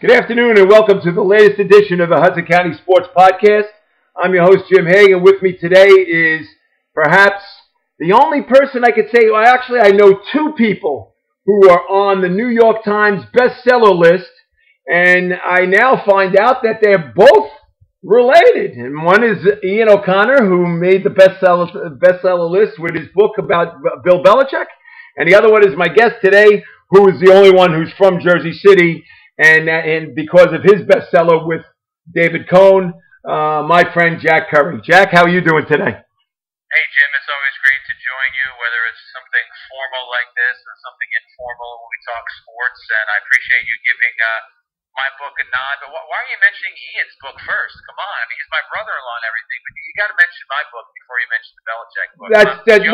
Good afternoon and welcome to the latest edition of the Hudson County Sports Podcast. I'm your host, Jim Hagan. With me today is perhaps the only person I could say, well, actually I know two people who are on the New York Times bestseller list, and I now find out that they're both related. And one is Ian O'Connor, who made the bestseller list with his book about Bill Belichick, and the other one is my guest today, who is the only one who's from Jersey City, and because of his bestseller with David Cohn, my friend Jack Curry. Jack, how are you doing today? Hey, Jim, it's always great to join you, whether it's something formal like this or something informal when we talk sports, and I appreciate you giving my book a nod. But why are you mentioning Ian's book first? Come on, I mean, he's my brother-in-law and everything, but you got to mention my book before you mention the Belichick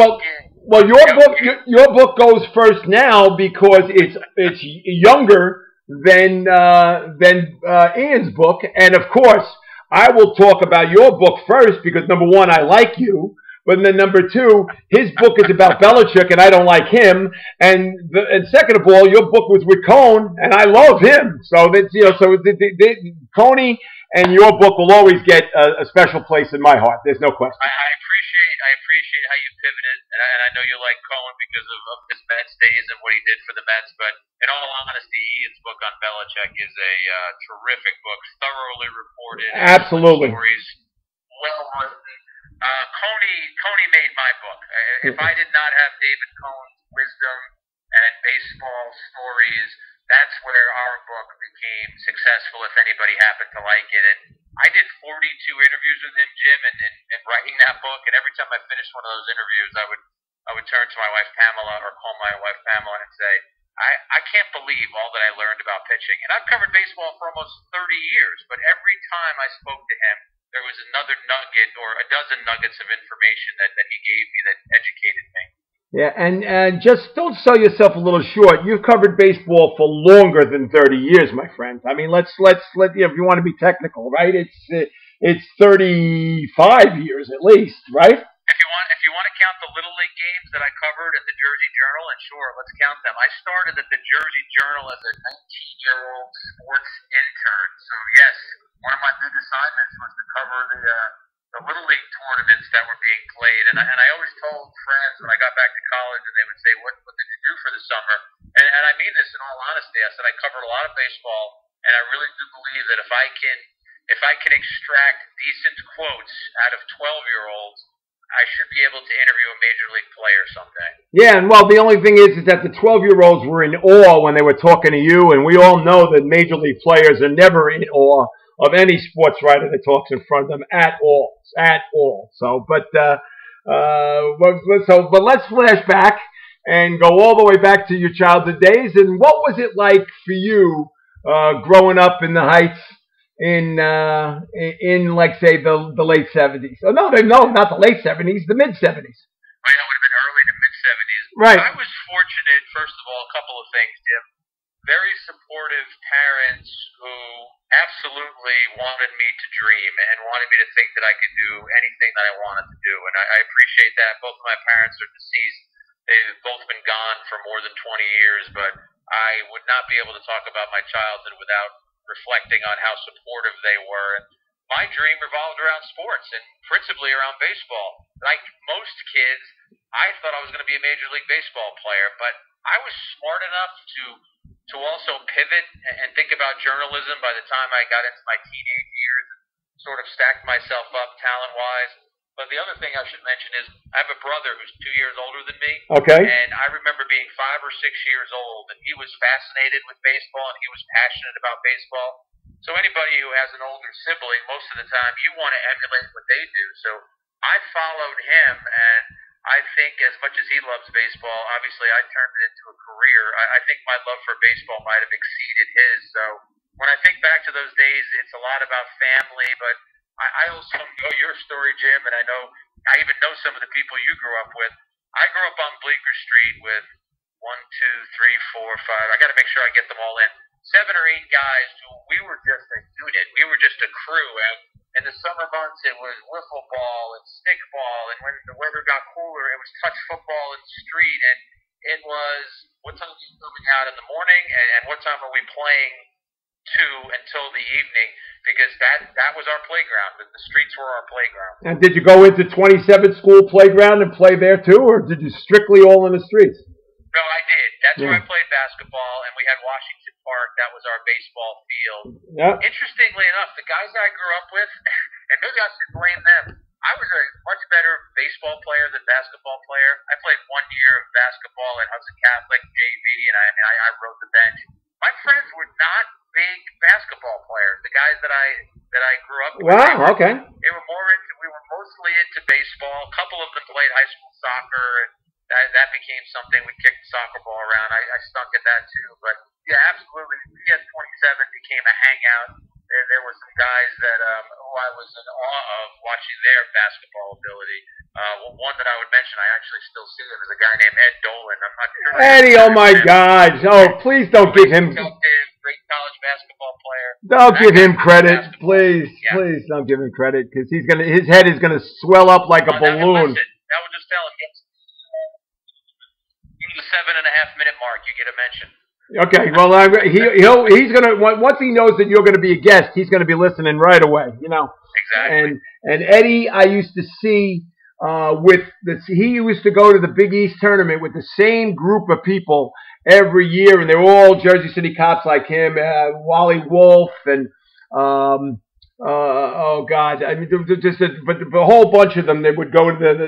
book. Well, your book goes first now because it's younger than Ian's book, and of course I will talk about your book first because number one, I like you, but then number two, his book is about Belichick and I don't like him, and second of all, your book was with Cohn and I love him, so that's Coney and your book will always get a special place in my heart. There's no question. I appreciate how you pivoted, and I know you like Cohen because of his Mets days and what he did for the Mets. But in all honesty, Ian's book on Belichick is a terrific book, thoroughly reported, absolutely stories, well written. Coney made my book. If I did not have David Cohen's wisdom and baseball stories, that's where our book became successful, if anybody happened to like it. And I did 42 interviews with him, Jim, and writing that book. And every time I finished one of those interviews, I would turn to my wife Pamela or call my wife Pamela and say, I can't believe all that I learned about pitching. And I've covered baseball for almost 30 years, but every time I spoke to him, there was another nugget or a dozen nuggets of information that he gave me that educated me. Yeah, and just don't sell yourself a little short. You've covered baseball for longer than 30 years, my friend. I mean, let's if you want to be technical, right? It's 35 years at least, right? If you want to count the Little League games that I covered at the Jersey Journal, and sure, let's count them. I started at the Jersey Journal as a 19-year-old sports intern. So yes, one of my big assignments was to cover the Little League tournaments that were being played, and I always told friends when I got back to college, and they would say, "What did you do for the summer?" And I mean this in all honesty. I said I covered a lot of baseball, and I really do believe that if I can extract decent quotes out of 12-year-olds, I should be able to interview a major league player someday. Yeah, and well, the only thing is that the 12-year-olds were in awe when they were talking to you, and we all know that major league players are never in awe of any sports writer that talks in front of them at all. So, but let's flash back and go all the way back to your childhood days. And what was it like for you growing up in the Heights in like say the late 70s? Oh no, not the late 70s, the mid 70s. Oh, yeah, it would have been early to mid 70s. Right. I was fortunate. First of all, a couple of things, Jim. Very supportive parents who absolutely wanted me to dream and wanted me to think that I could do anything that I wanted to do. And I appreciate that. Both of my parents are deceased. They've both been gone for more than 20 years, but I would not be able to talk about my childhood without reflecting on how supportive they were. And my dream revolved around sports and principally around baseball. Like most kids, I thought I was going to be a Major League Baseball player, but I was smart enough to also pivot and think about journalism by the time I got into my teenage years and sort of stacked myself up talent-wise. But the other thing I should mention is I have a brother who's 2 years older than me. Okay. And I remember being 5 or 6 years old, and he was fascinated with baseball, and he was passionate about baseball. So anybody who has an older sibling, most of the time, you want to emulate what they do. So I followed him, and I think as much as he loves baseball, obviously I turned it into a career. I think my love for baseball might have exceeded his. So when I think back to those days, it's a lot about family, but I also know your story, Jim, and I even know some of the people you grew up with. I grew up on Bleecker Street with 1, 2, 3, 4, 5. I got to make sure I get them all in. 7 or 8 guys who we were just a unit. We were just a crew. And in the summer months, it was wiffle ball and stickball. And when the weather got cooler, it was touch football in the street. And it was, what time are you coming out in the morning? And what time are we playing until the evening because that was our playground. The streets were our playground. And did you go into 27th school playground and play there too, or did you strictly all in the streets? No, I did. That's where I played basketball, and we had Washington Park. That was our baseball field. Yeah. Interestingly enough, the guys I grew up with, and maybe I should blame them, I was a much better baseball player than basketball player. I played 1 year of basketball at Hudson Catholic JV, and I rode the bench. My friends were not big basketball players. The guys that I grew up with. Wow. Okay. They were more into. We were mostly into baseball. A couple of them played high school soccer, and that became something. We kicked the soccer ball around. I stunk at that too. But yeah, absolutely. PS 27 became a hangout. There were some guys that who I was in awe of watching their basketball ability. One that I would mention, I actually still see him, is a guy named Ed Dolan. I'm not sure. Eddie, oh my God! Oh, please don't give him. Great college basketball player. Don't give him credit, please. Yeah. Please don't give him credit because his head is gonna swell up like a balloon. That would just tell him. The 7.5 minute mark, you get a mention. Okay, well, he's gonna once he knows that you're gonna be a guest, he's gonna be listening right away. You know. Exactly. And Eddie, I used to see he used to go to the Big East tournament with the same group of people every year, and they were all Jersey City cops like him, Wally Wolf, and oh God, I mean, but a whole bunch of them. They would go to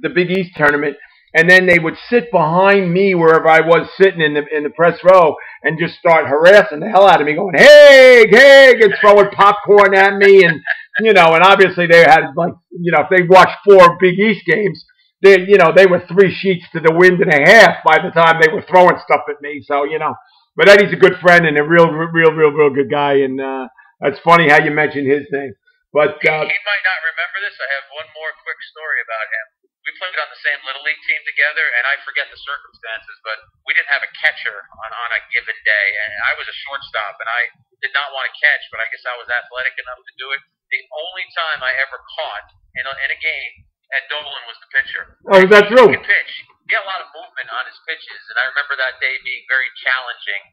the Big East tournament. And then they would sit behind me wherever I was sitting in the press row and just start harassing the hell out of me, going, "Hey, and throwing popcorn at me, and and obviously they had if they watched 4 Big East games, they were 3 sheets to the wind and a half by the time they were throwing stuff at me. So but Eddie's a good friend and a real good guy, and that's funny how you mentioned his name. But he might not remember this. I have one more quick story about him. We played on the same Little League team together, and I forget the circumstances, but we didn't have a catcher on a given day, and I was a shortstop, and I did not want to catch, but I guess I was athletic enough to do it. The only time I ever caught in a game, Ed Dolan was the pitcher. Oh, is that true? He could pitch. He had a lot of movement on his pitches, and I remember that day being very challenging.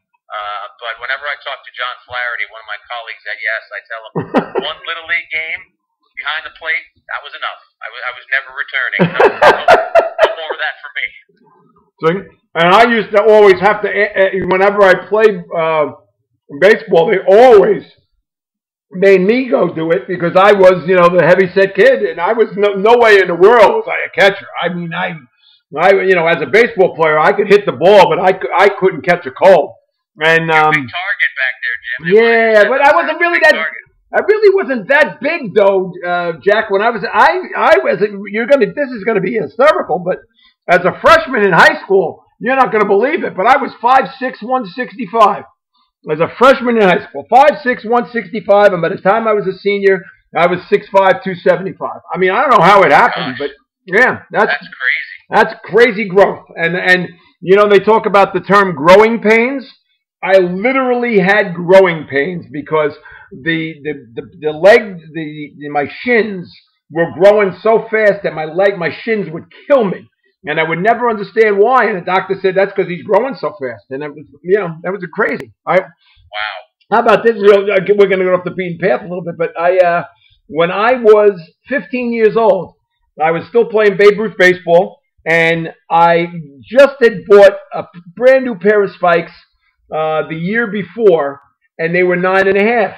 But whenever I talk to John Flaherty, one of my colleagues at YES, I tell him, one Little League game behind the plate, that was enough. I was never returning. No more of that for me. So, and I used to always have to, whenever I played baseball, they always made me go do it because I was, the heavy-set kid, and I was no way in the world was I a catcher. I mean, I as a baseball player, I could hit the ball, but I couldn't catch a cold. And big target back there, Jim. Yeah, but I wasn't really that. I really wasn't that big though, Jack. When I was, this is gonna be hysterical, but as a freshman in high school, you're not gonna believe it, but I was 5'6", 165. As a freshman in high school, 5'6", 165, and by the time I was a senior, I was 6'5", 275. I mean, I don't know how it happened, but yeah, that's crazy. That's crazy growth, and they talk about the term growing pains. I literally had growing pains because my shins were growing so fast that my shins would kill me, and I would never understand why. And the doctor said that's because he's growing so fast, and it was, that was crazy. Wow. How about this? We're going to go off the beaten path a little bit, but when I was 15 years old, I was still playing Babe Ruth baseball, and I just had bought a brand new pair of spikes the year before, and they were 9.5.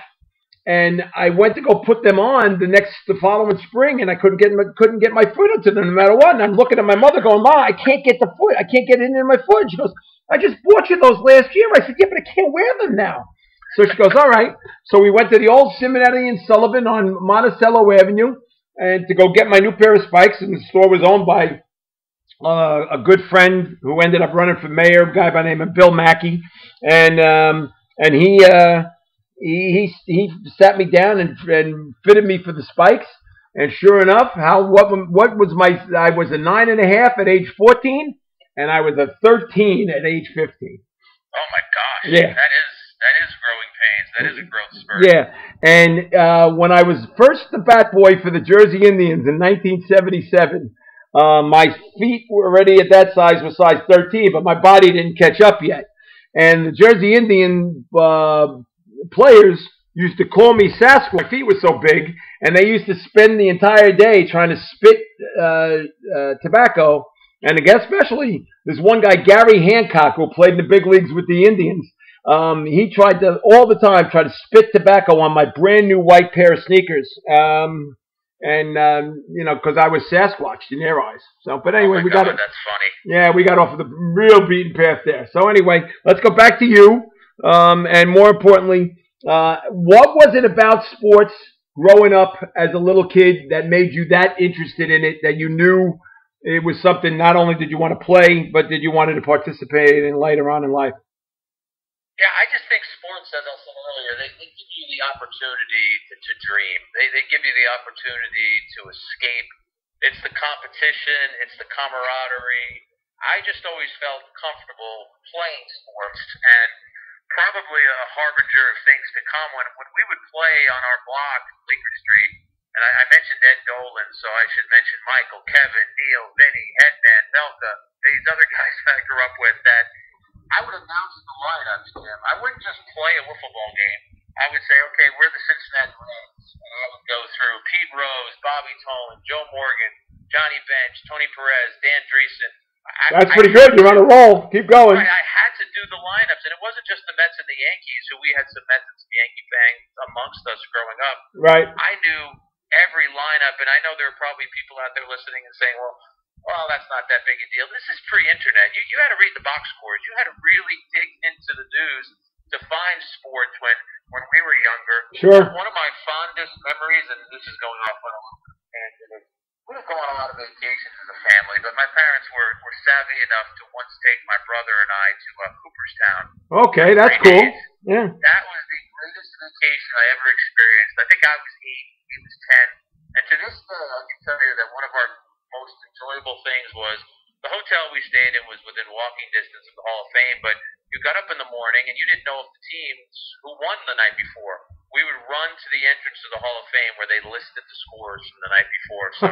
And I went to go put them on the following spring, and I couldn't get my foot into them no matter what. And I'm looking at my mother going, "Ma, I can't get the foot. I can't get it in my foot." And she goes, "I just bought you those last year." I said, "Yeah, but I can't wear them now." So she goes, "All right." So we went to the old Simonetti and Sullivan on Monticello Avenue, and to go get my new pair of spikes. And the store was owned by a good friend who ended up running for mayor, a guy by the name of Bill Mackey, and he sat me down and fitted me for the spikes. And sure enough, I was a 9.5 at age 14, and I was a 13 at age 15. Oh my gosh! Yeah, that is growing pains. That is a growth spurt. Yeah, and when I was first the bat boy for the Jersey Indians in 1977. My feet were already at that size, was size 13, but my body didn't catch up yet. And the Jersey Indian players used to call me Sasquatch. My feet were so big, and they used to spend the entire day trying to spit tobacco. And again, especially this one guy, Gary Hancock, who played in the big leagues with the Indians. He tried to, all the time, try to spit tobacco on my brand new white pair of sneakers. Because I was Sasquatch in their eyes. So, but anyway, that's funny. Yeah, we got off of the real beaten path there. So anyway, let's go back to you. And more importantly, what was it about sports growing up as a little kid that made you that interested in it, that you knew it was something not only did you want to play, but did you wanted to participate in later on in life? Yeah, I just think sports, as I said earlier, they give you the opportunity to dream. They give you the opportunity to escape. It's the competition. It's the camaraderie. I just always felt comfortable playing sports, and probably a harbinger of things to come. When we would play on our block, Bleecker Street, and I mentioned Ed Dolan, so I should mention Michael, Kevin, Neil, Vinny, Headman, Belka, these other guys that I grew up with, that I would announce the lineups, Jim. I wouldn't just play a wiffle ball game. I would say, okay, we're the Cincinnati Reds. And I would go through Pete Rose, Bobby Tolan, Joe Morgan, Johnny Bench, Tony Perez, Dan Dreesen. That's pretty good. You're on a roll. Keep going. I had to do the lineups, and it wasn't just the Mets and the Yankees, who we had some Mets and some Yankee fans amongst us growing up. Right. I knew every lineup, and I know there are probably people out there listening and saying, well, that's not that big a deal. This is pre-internet. You had to read the box scores. You had to really dig into the news to find sports when we were younger. Sure. One of my fondest memories, and this is going off on a little tangent, we would go on a lot of vacations as a family, but my parents were savvy enough to once take my brother and I to Cooperstown. Okay, that's cool. Yeah. That was the greatest vacation I ever experienced. I think I was 8, he was 10. And to this day, I can tell you that one of our most enjoyable things was the hotel we stayed in was within walking distance of the Hall of Fame, but you got up in the morning and you didn't know if the teams who won the night before. We would run to the entrance to the Hall of Fame where they listed the scores from the night before. So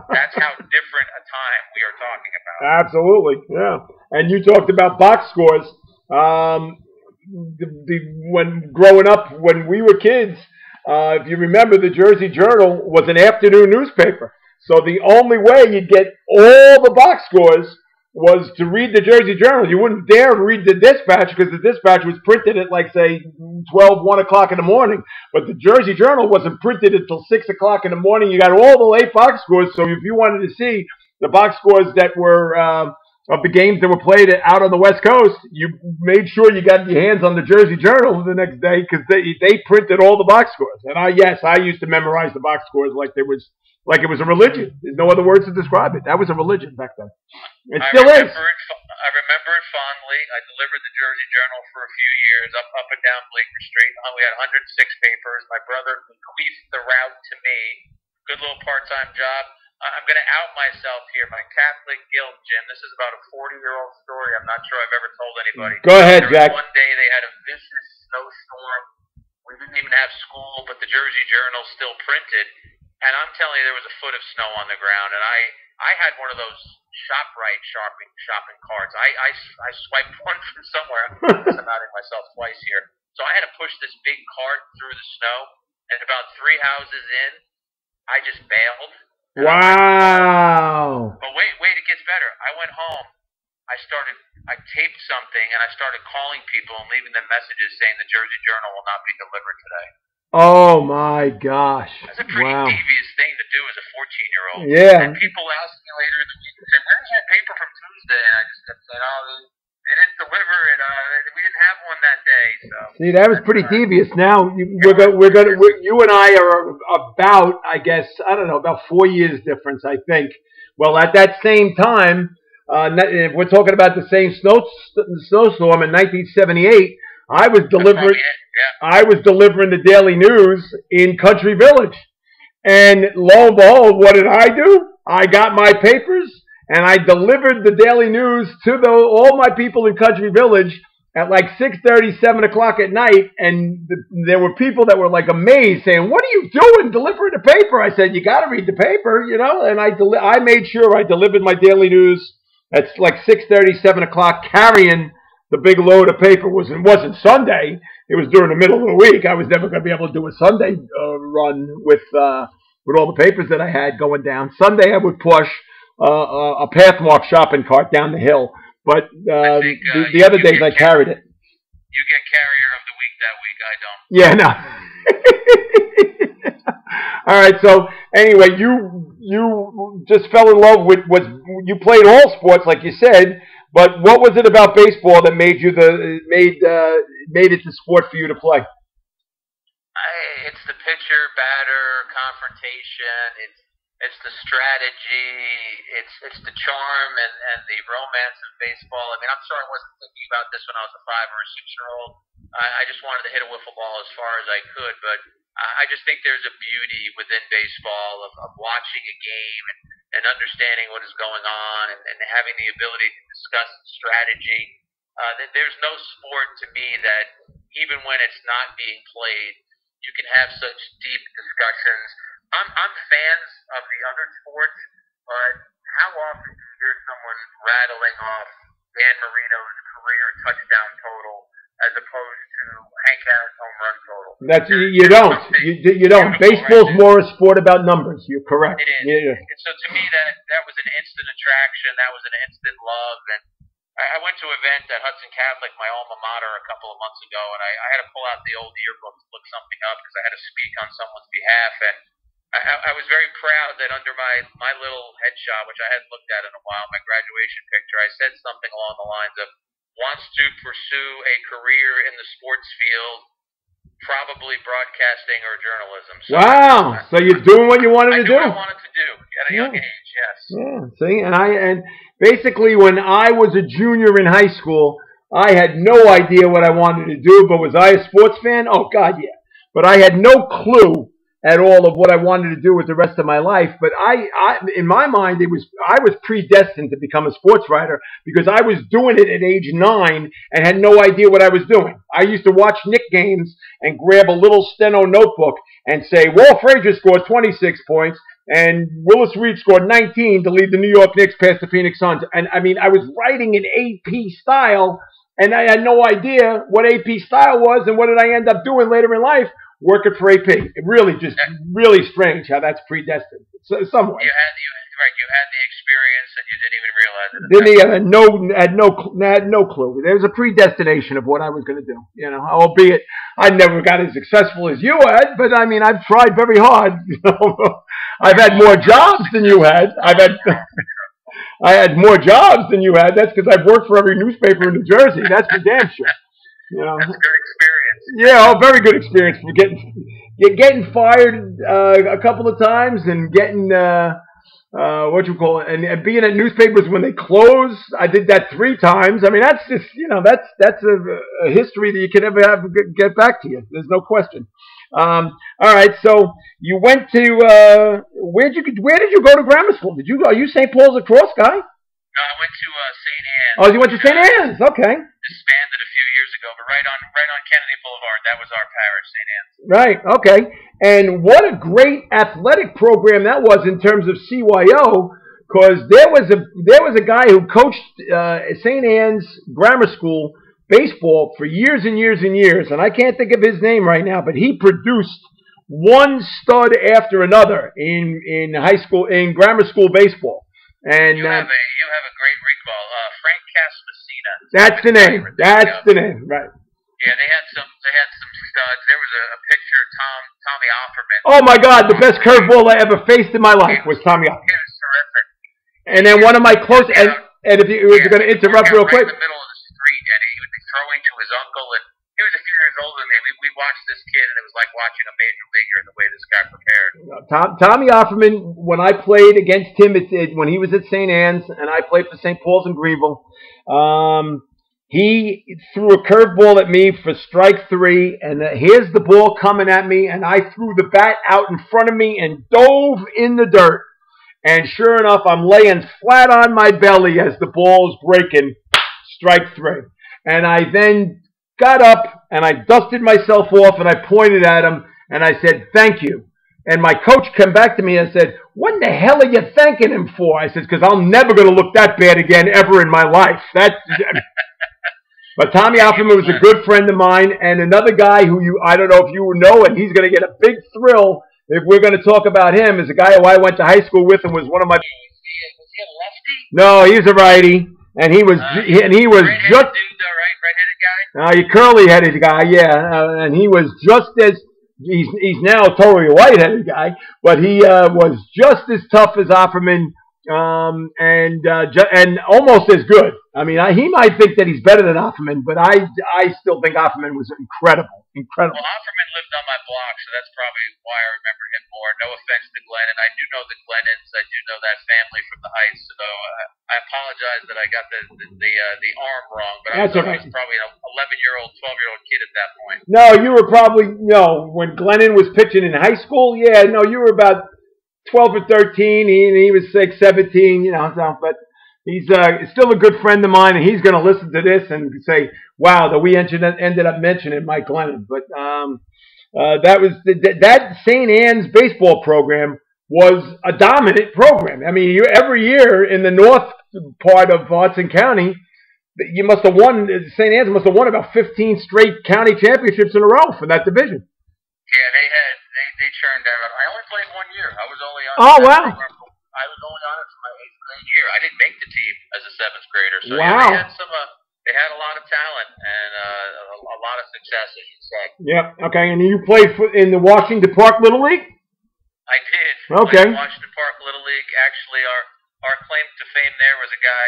that's how different a time we are talking about. Absolutely, yeah. And you talked about box scores. When growing up, when we were kids, if you remember, the Jersey Journal was an afternoon newspaper. So the only way you'd get all the box scores was to read the Jersey Journal. You wouldn't dare read the Dispatch because the Dispatch was printed at, like, say, 1 o'clock in the morning. But the Jersey Journal wasn't printed until 6 o'clock in the morning. You got all the late box scores. So if you wanted to see the box scores that were of the games that were played out on the West Coast, you made sure you got your hands on the Jersey Journal the next day because they printed all the box scores. And I used to memorize the box scores like it was a religion. There's no other words to describe it. That was a religion back then. It still is. I remember it fondly. I delivered the Jersey Journal for a few years up and down Bleecker Street. We had 106 papers. My brother bequeathed the route to me. Good little part-time job. I'm going to out myself here. My Catholic guilt, Jim. This is about a 40-year-old story. I'm not sure I've ever told anybody. Go ahead, Jack. One day they had a vicious snowstorm. We didn't even have school, but the Jersey Journal still printed. And I'm telling you, there was a foot of snow on the ground, and I had one of those ShopRite shopping carts. I swiped one from somewhere. I'm outing myself twice here. So I had to push this big cart through the snow, and about 3 houses in, I just bailed. Wow. But wait, it gets better. I went home. I taped something, and I started calling people and leaving them messages saying the Jersey Journal will not be delivered today. Oh, my gosh. That's a pretty devious thing to do as a 14-year-old. Yeah. And people ask me later in the week, say, where's that paper from Tuesday? And I just kept saying, they didn't deliver it. We didn't have one that day. So see, that was pretty devious. Now, you and I are about, I guess, I don't know, about 4 years difference, I think. Well, at that same time, if we're talking about the same snowstorm in 1978, I was delivering the Daily News in Country Village. And lo and behold, what did I do? I got my papers and I delivered the Daily News to all my people in Country Village at like 6:30, 7 o'clock at night. And there were people that were like amazed saying, what are you doing delivering the paper? I said, you got to read the paper, you know. And I made sure I delivered my Daily News at like 6:30, 7 o'clock, carrying the big load of paper. It wasn't Sunday. it was during the middle of the week. I was never going to be able to do a Sunday run with all the papers that I had going down. Sunday I would push a Pathmark shopping cart down the hill, but the other days I carried it. You get carrier of the week that week. I don't. Yeah, no. All right. So anyway, you just fell in love with you played all sports like you said, but what was it about baseball that made it the sport for you to play? It's the pitcher batter confrontation. It's the strategy. It's the charm and the romance of baseball. I mean, I'm sorry I wasn't thinking about this when I was a 5 or a 6-year-old. I just wanted to hit a wiffle ball as far as I could, but I just think there's a beauty within baseball of watching a game and understanding what is going on and having the ability to discuss strategy. There's no sport to me that, even when it's not being played, you can have such deep discussions. I'm fans of the other sports, but how often do you hear someone rattling off Dan Marino's career touchdown total as opposed to Hank Aaron's home run total? You don't. Baseball's more a sport about numbers. You're correct. It is. Yeah. And so to me, that was an instant attraction. That was an instant love. And I went to an event at Hudson Catholic, my alma mater, a couple of months ago, and I had to pull out the old yearbook to look something up because I had to speak on someone's behalf. And I was very proud that under my little headshot, which I hadn't looked at in a while, my graduation picture, I said something along the lines of, wants to pursue a career in the sports field, probably broadcasting or journalism. So wow! So you're doing what you wanted to do. I wanted to do at a young age, yes. Yeah, see, and basically when I was a junior in high school, I had no idea what I wanted to do, but was I a sports fan? Oh, God, yeah. But I had no clue at all of what I wanted to do with the rest of my life. But I in my mind, I was predestined to become a sports writer because I was doing it at age 9 and had no idea what I was doing. I used to watch Knick games and grab a little steno notebook and say, Walt Frazier scored 26 points and Willis Reed scored 19 to lead the New York Knicks past the Phoenix Suns. And I mean, I was writing in AP style and I had no idea what AP style was, and what did I end up doing later in life? Working for AP. It really really strange how that's predestined. Somewhat. You had the experience and you didn't even realize it. Had no clue. There was a predestination of what I was going to do. You know, albeit I never got as successful as you had, but I mean, I've tried very hard. You know? I've had more jobs than you had. I had more jobs than you had. That's because I've worked for every newspaper in New Jersey. That's for damn sure. You know? That's a good experience. Yeah, very good experience for getting fired a couple of times and getting and being at newspapers when they close. I did that 3 times. I mean, that's just that's a history that you can never have get back to you. There's no question. All right, so you went to where did you go to grammar school? Are you St. Paul's Lacrosse guy? No, I went to St. Anne's. Oh, you went to St. Anne's. Okay. Disbanded a few years ago, but right on Kennedy Boulevard. That was our parish, St. Anne's. Right. Okay. And what a great athletic program that was in terms of CYO, because there was a guy who coached St. Anne's Grammar School baseball for years and years and years, and I can't think of his name right now, but he produced one stud after another in high school, in grammar school baseball. And you have a great recall, Frank Casmessina. That's the name. That's the name, right? Yeah, they had some studs. There was a picture of Tommy Offerman. Oh my God, the best curveball I ever faced in my life was Tommy Offerman. It was terrific. And then one of my close and if you were going to interrupt real quick. Right in the middle of the street, and he would be throwing to his uncle, and he was a few years older than me. We watched this kid, and it was like watching a major leaguer in the way this guy prepared. Tommy Offerman, when I played against him when he was at St. Anne's, and I played for St. Paul's in Greenville, he threw a curveball at me for strike 3, and here's the ball coming at me, and I threw the bat out in front of me and dove in the dirt. And sure enough, I'm laying flat on my belly as the ball is breaking, strike 3. And I then got up and I dusted myself off and I pointed at him and I said, "Thank you." And my coach came back to me and said, "What in the hell are you thanking him for?" I said, "Because I'm never going to look that bad again ever in my life." But Tommy Offerman was a good friend of mine, and another guy who I don't know if you know, and he's going to get a big thrill if we're going to talk about him, is a guy who I went to high school with and was one of my. Was he a lefty? No, he's a righty, and he was just. Dude, right? Redheaded guy. You curly-headed guy, yeah, and he was just as. He's now totally a white-headed guy, but he was just as tough as Offerman, and almost as good. I mean, he might think that he's better than Offerman, but I still think Offerman was incredible. Well, Offerman lived on my block, so that's probably why I remember him more. No offense to Glennon. I do know the Glennons. I do know that family from the Heights, so I apologize that I got the arm wrong, but I was probably an 11-year-old, 12-year-old kid at that point. No, you were probably, when Glennon was pitching in high school, yeah, no, you were about 12 or 13, he was 17, but he's still a good friend of mine, and he's going to listen to this and say, wow, that we ended up mentioning Mike Glennon. But that St. Anne's baseball program was a dominant program. I mean, every year in the north part of Hudson County, you must have won, St. Anne's must have won about 15 straight county championships in a row for that division. Yeah, they churned out. I only played 1 year. I was only on. Oh, wow. I was only on it for my 8th grade year. I didn't make the team as a 7th grader. So wow. Yeah, they had a lot of talent and a lot of success, as you said. Yep. Okay. And you played in the Washington Park Little League? I did. Okay. Washington Park Little League. Actually, our claim to fame there was a guy.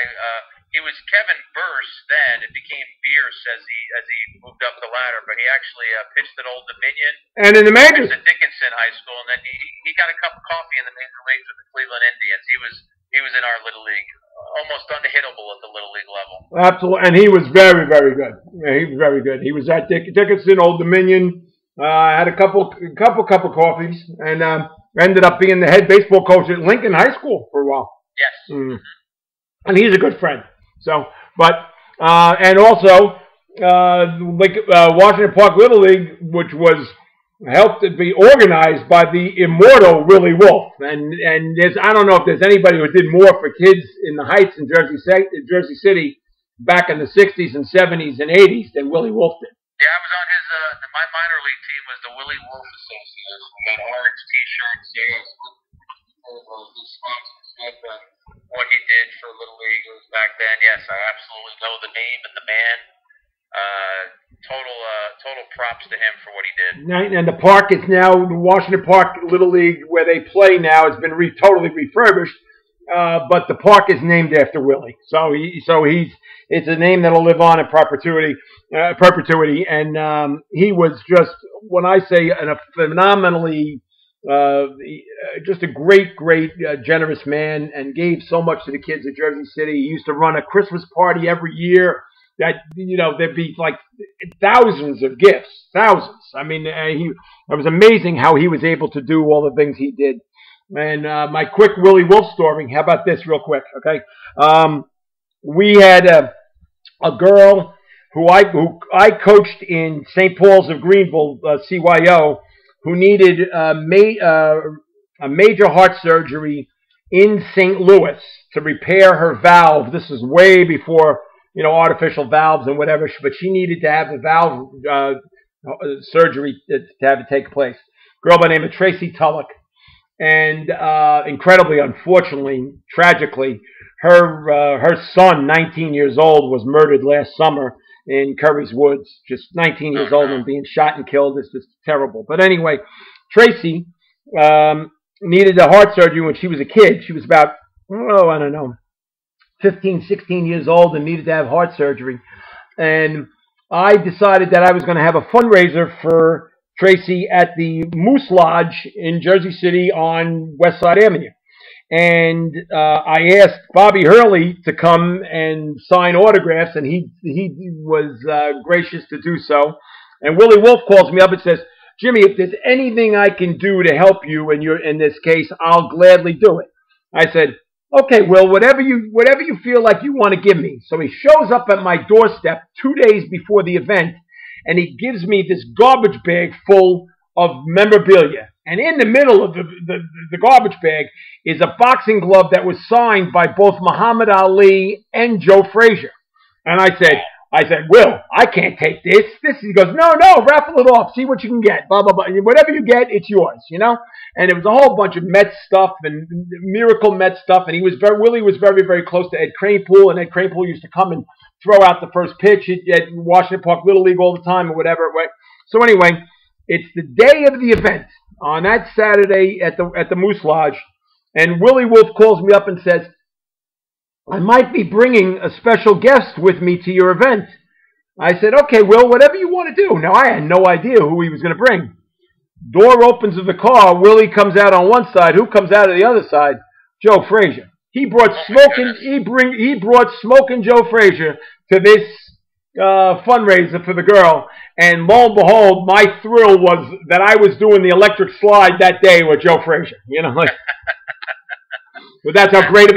He was Kevin Burse then. It became Bierce as he moved up the ladder. But he actually pitched at Old Dominion and in the majors at Dickinson High School, and then he got a cup of coffee in the major leagues with the Cleveland Indians. He was in our Little League, almost unhittable at the Little League level. Absolutely, and he was very, very good. Yeah, he was very good. He was at Dickinson, Old Dominion. Had a couple cup of coffees, and ended up being the head baseball coach at Lincoln High School for a while. Yes. And he's a good friend. So, but and also Washington Park Little League, which was helped to be organized by the immortal Willie Wolf, and I don't know if there's anybody who did more for kids in the Heights in Jersey City back in the 60s and 70s and 80s than Willie Wolf did. Yeah, I was on his my minor league team was the Willie Wolf Association. We had orange T-shirts. What he did for Little League back then, yes, I absolutely know the name and the man. Total props to him for what he did. And the park is now the Washington Park Little League where they play now has been totally refurbished, but the park is named after Willie. So it's a name that'll live on in perpetuity. And he was just, when I say a phenomenally. Just a great, generous man, and gave so much to the kids of Jersey City. He used to run a Christmas party every year that, there'd be like thousands of gifts, thousands. I mean, it was amazing how he was able to do all the things he did. And my quick Willie Wolf story, how about this real quick, okay? We had a girl who I coached in St. Paul's of Greenville, CYO, who needed a major heart surgery in St. Louis to repair her valve. This is way before, artificial valves and whatever, but she needed to have the valve surgery to have it take place. Girl by the name of Tracy Tulloch. And incredibly, unfortunately, tragically, her son, 19 years old, was murdered last summer in Curry's Woods, just 19 years old and being shot and killed. It's just terrible. But anyway, Tracy needed a heart surgery when she was a kid. She was about, 15, 16 years old and needed to have heart surgery. And I decided that I was going to have a fundraiser for Tracy at the Moose Lodge in Jersey City on West Side Avenue. And I asked Bobby Hurley to come and sign autographs, and he was gracious to do so. And Willie Wolf calls me up and says, Jimmy, if there's anything I can do to help you in this case, I'll gladly do it. I said, okay, Will, whatever you feel like you want to give me. So he shows up at my doorstep 2 days before the event, and he gives me this garbage bag full of memorabilia. And in the middle of the garbage bag is a boxing glove that was signed by both Muhammad Ali and Joe Frazier. And I said, I said, Will, I can't take this. He goes, no, raffle it off. See what you can get. Blah, blah, blah. Whatever you get, it's yours, you know? And it was a whole bunch of Mets stuff and miracle Mets stuff. And Willie was very, very close to Ed Kranepool. And Ed Kranepool used to come and throw out the first pitch at Washington Park Little League all the time or whatever. So anyway, it's the day of the event on that Saturday at the Moose Lodge. And Willie Wolf calls me up and says, I might be bringing a special guest with me to your event. I said, okay, Will, whatever you want to do. Now, I had no idea who he was going to bring. Door opens of the car. Willie comes out on one side. Who comes out of the other side? Joe Frazier. He brought smoking Joe Frazier to this fundraiser for the girl. And lo and behold, my thrill was that I was doing the electric slide that day with Joe Frazier. You know, like. But that's how great of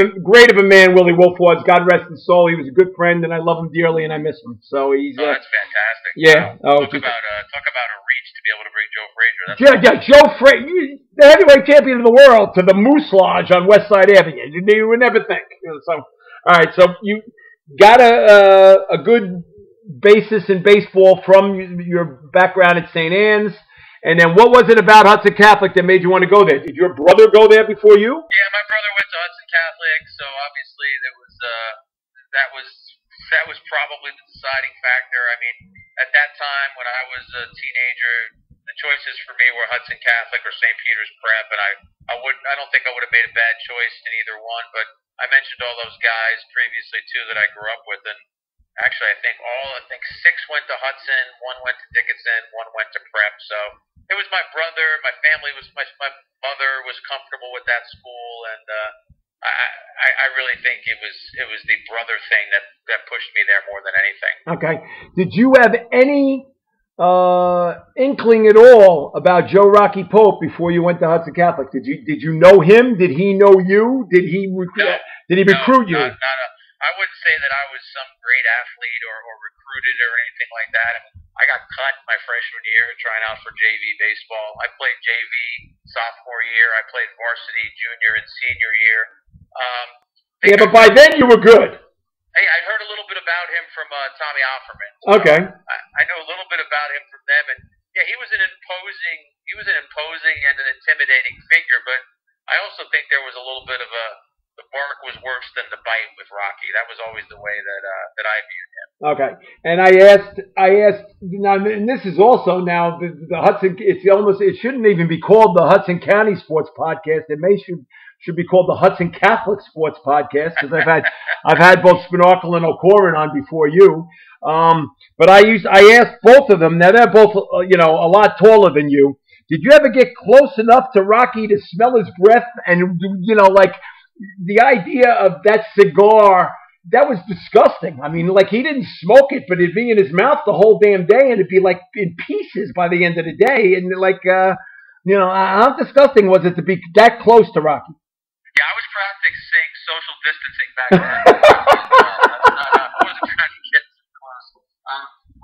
a man Willie Wolf was. God rest his soul. He was a good friend, and I love him dearly, and I miss him. So he's. That's fantastic. Yeah. Talk about a reach to be able to bring Joe Frazier. Joe Frazier, the heavyweight champion of the world, to the Moose Lodge on West Side Avenue. You would never think. So, all right. So you got a good basis in baseball from your background at St. Anne's. And then what was it about Hudson Catholic that made you want to go there? Did your brother go there before you? Yeah, my brother went to Hudson Catholic, so obviously that was probably the deciding factor. I mean, at that time when I was a teenager, the choices for me were Hudson Catholic or St. Peter's Prep, and I don't think I would have made a bad choice in either one. But I mentioned all those guys previously too that I grew up with, and actually I think 6 went to Hudson, 1 went to Dickinson, 1 went to Prep. So it was my brother, my family was my mother was comfortable with that school, and I really think it was the brother thing that pushed me there more than anything. Okay. Did you have any inkling at all about Joe Rocky Pope before you went to Hudson Catholic? Did you know him? Did he know you? Did he recruit you? I wouldn't say that I was some great athlete or recruited or anything like that. I mean, I got cut my freshman year trying out for JV baseball. I played JV sophomore year. I played varsity junior and senior year. But by then you were good. Hey, I heard a little bit about him from Tommy Offerman. Okay. I know a little bit about him from them, and yeah, he was an imposing and an intimidating figure. But I also think there was a little bit of the bark was worse than the bite with Rocky. That was always the way that I viewed him. Okay, and I asked now, and this is also now the Hudson. It shouldn't even be called the Hudson County Sports Podcast. It should be called the Hudson Catholic Sports Podcast, because I've had both Spinarkle and O'Corin on before you. But I asked both of them. Now they're both a lot taller than you. Did you ever get close enough to Rocky to smell his breath and like? The idea of that cigar, that was disgusting. I mean, like, he didn't smoke it, but it'd be in his mouth the whole damn day, and it'd be, like, in pieces by the end of the day. And, like, how disgusting was it to be that close to Rocky? Yeah, I was practicing social distancing back then. I wasn't trying to get too close.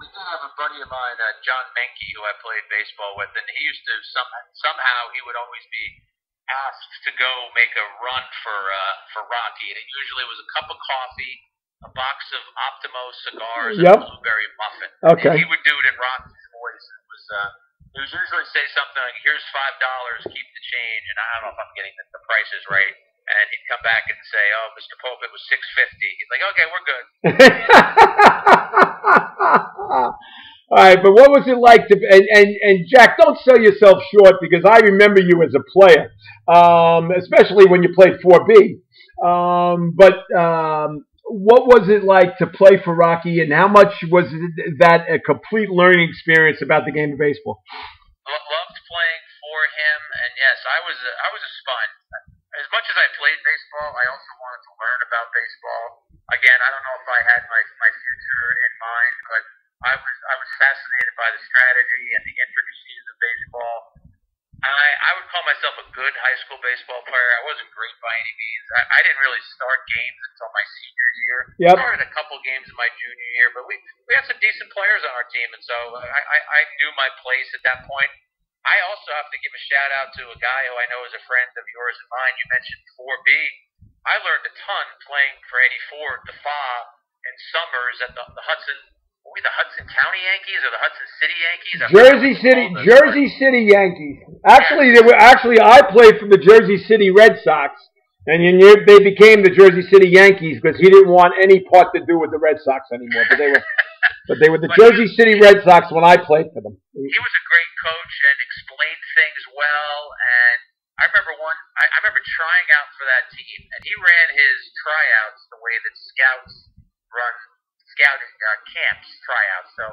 We did have a buddy of mine, John Menke, who I played baseball with, and he used to somehow he would always be asked to go make a run for Rocky, and it usually was a cup of coffee, a box of Optimo cigars, and a blueberry muffin. Okay. And he would do it in Rocky's voice. He would usually say something like, "Here's $5, keep the change," and I don't know if I'm getting the prices right. And he'd come back and say, "Oh, Mr. Pope, it was $6.50." He's like, "Okay, we're good." All right, but what was it like to and Jack, don't sell yourself short, because I remember you as a player, especially when you played 4B. But what was it like to play for Rocky, and how much was that a complete learning experience about the game of baseball? Loved playing for him, and yes, I was a sponge. As much as I played baseball, I also wanted to learn about baseball. Again, I don't know if I had my future in mind, but I was fascinated by the strategy and the intricacies of baseball. I would call myself a good high school baseball player. I wasn't great by any means. I didn't really start games until my senior year. Yep. I started a couple games in my junior year, but we had some decent players on our team, and so I knew my place at that point. I also have to give a shout out to a guy who I know is a friend of yours and mine. You mentioned 4B. I learned a ton playing for Eddie Ford, the FA, in summers at the Hudson were we the Hudson County Yankees or the Hudson City Yankees? Jersey City Yankees. Actually, I played for the Jersey City Red Sox, and they became the Jersey City Yankees because he didn't want any part to do with the Red Sox anymore. But they were the Jersey City Red Sox when I played for them. He was a great coach and explained things well. And I remember I remember trying out for that team, and he ran his tryouts the way that scouts run scouting camps tryouts. So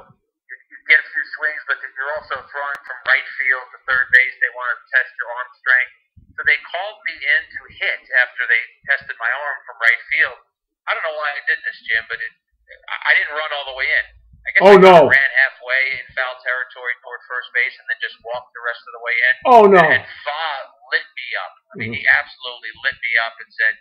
you get a few swings, but if you're also throwing from right field to third base, they want to test your arm strength. So they called me in to hit after they tested my arm from right field. I don't know why I did this, Jim, but I didn't run all the way in. I guess I ran halfway in foul territory toward first base and then just walked the rest of the way in. Oh, no. And Fa lit me up. I mean, he absolutely lit me up and said,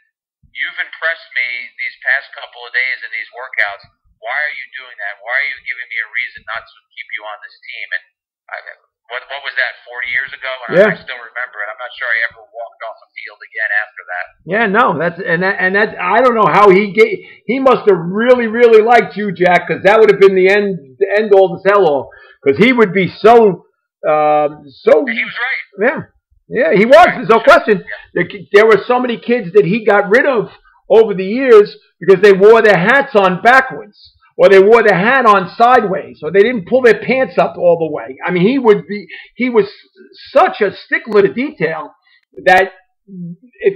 "You've impressed me these past couple of days in these workouts. Why are you doing that? Why are you giving me a reason not to keep you on this team?" And what was that, 40 years ago? And yeah. I still remember it. I'm not sure I ever walked off the field again after that. Yeah, no, that's I don't know how he must have really liked you, Jack, because that would have been the end all the tell all, because he would be so. And he was right. Yeah, he was. There's no question. There were so many kids that he got rid of over the years because they wore their hats on backwards, or they wore their hat on sideways, or they didn't pull their pants up all the way. I mean, he was such a stickler to detail that if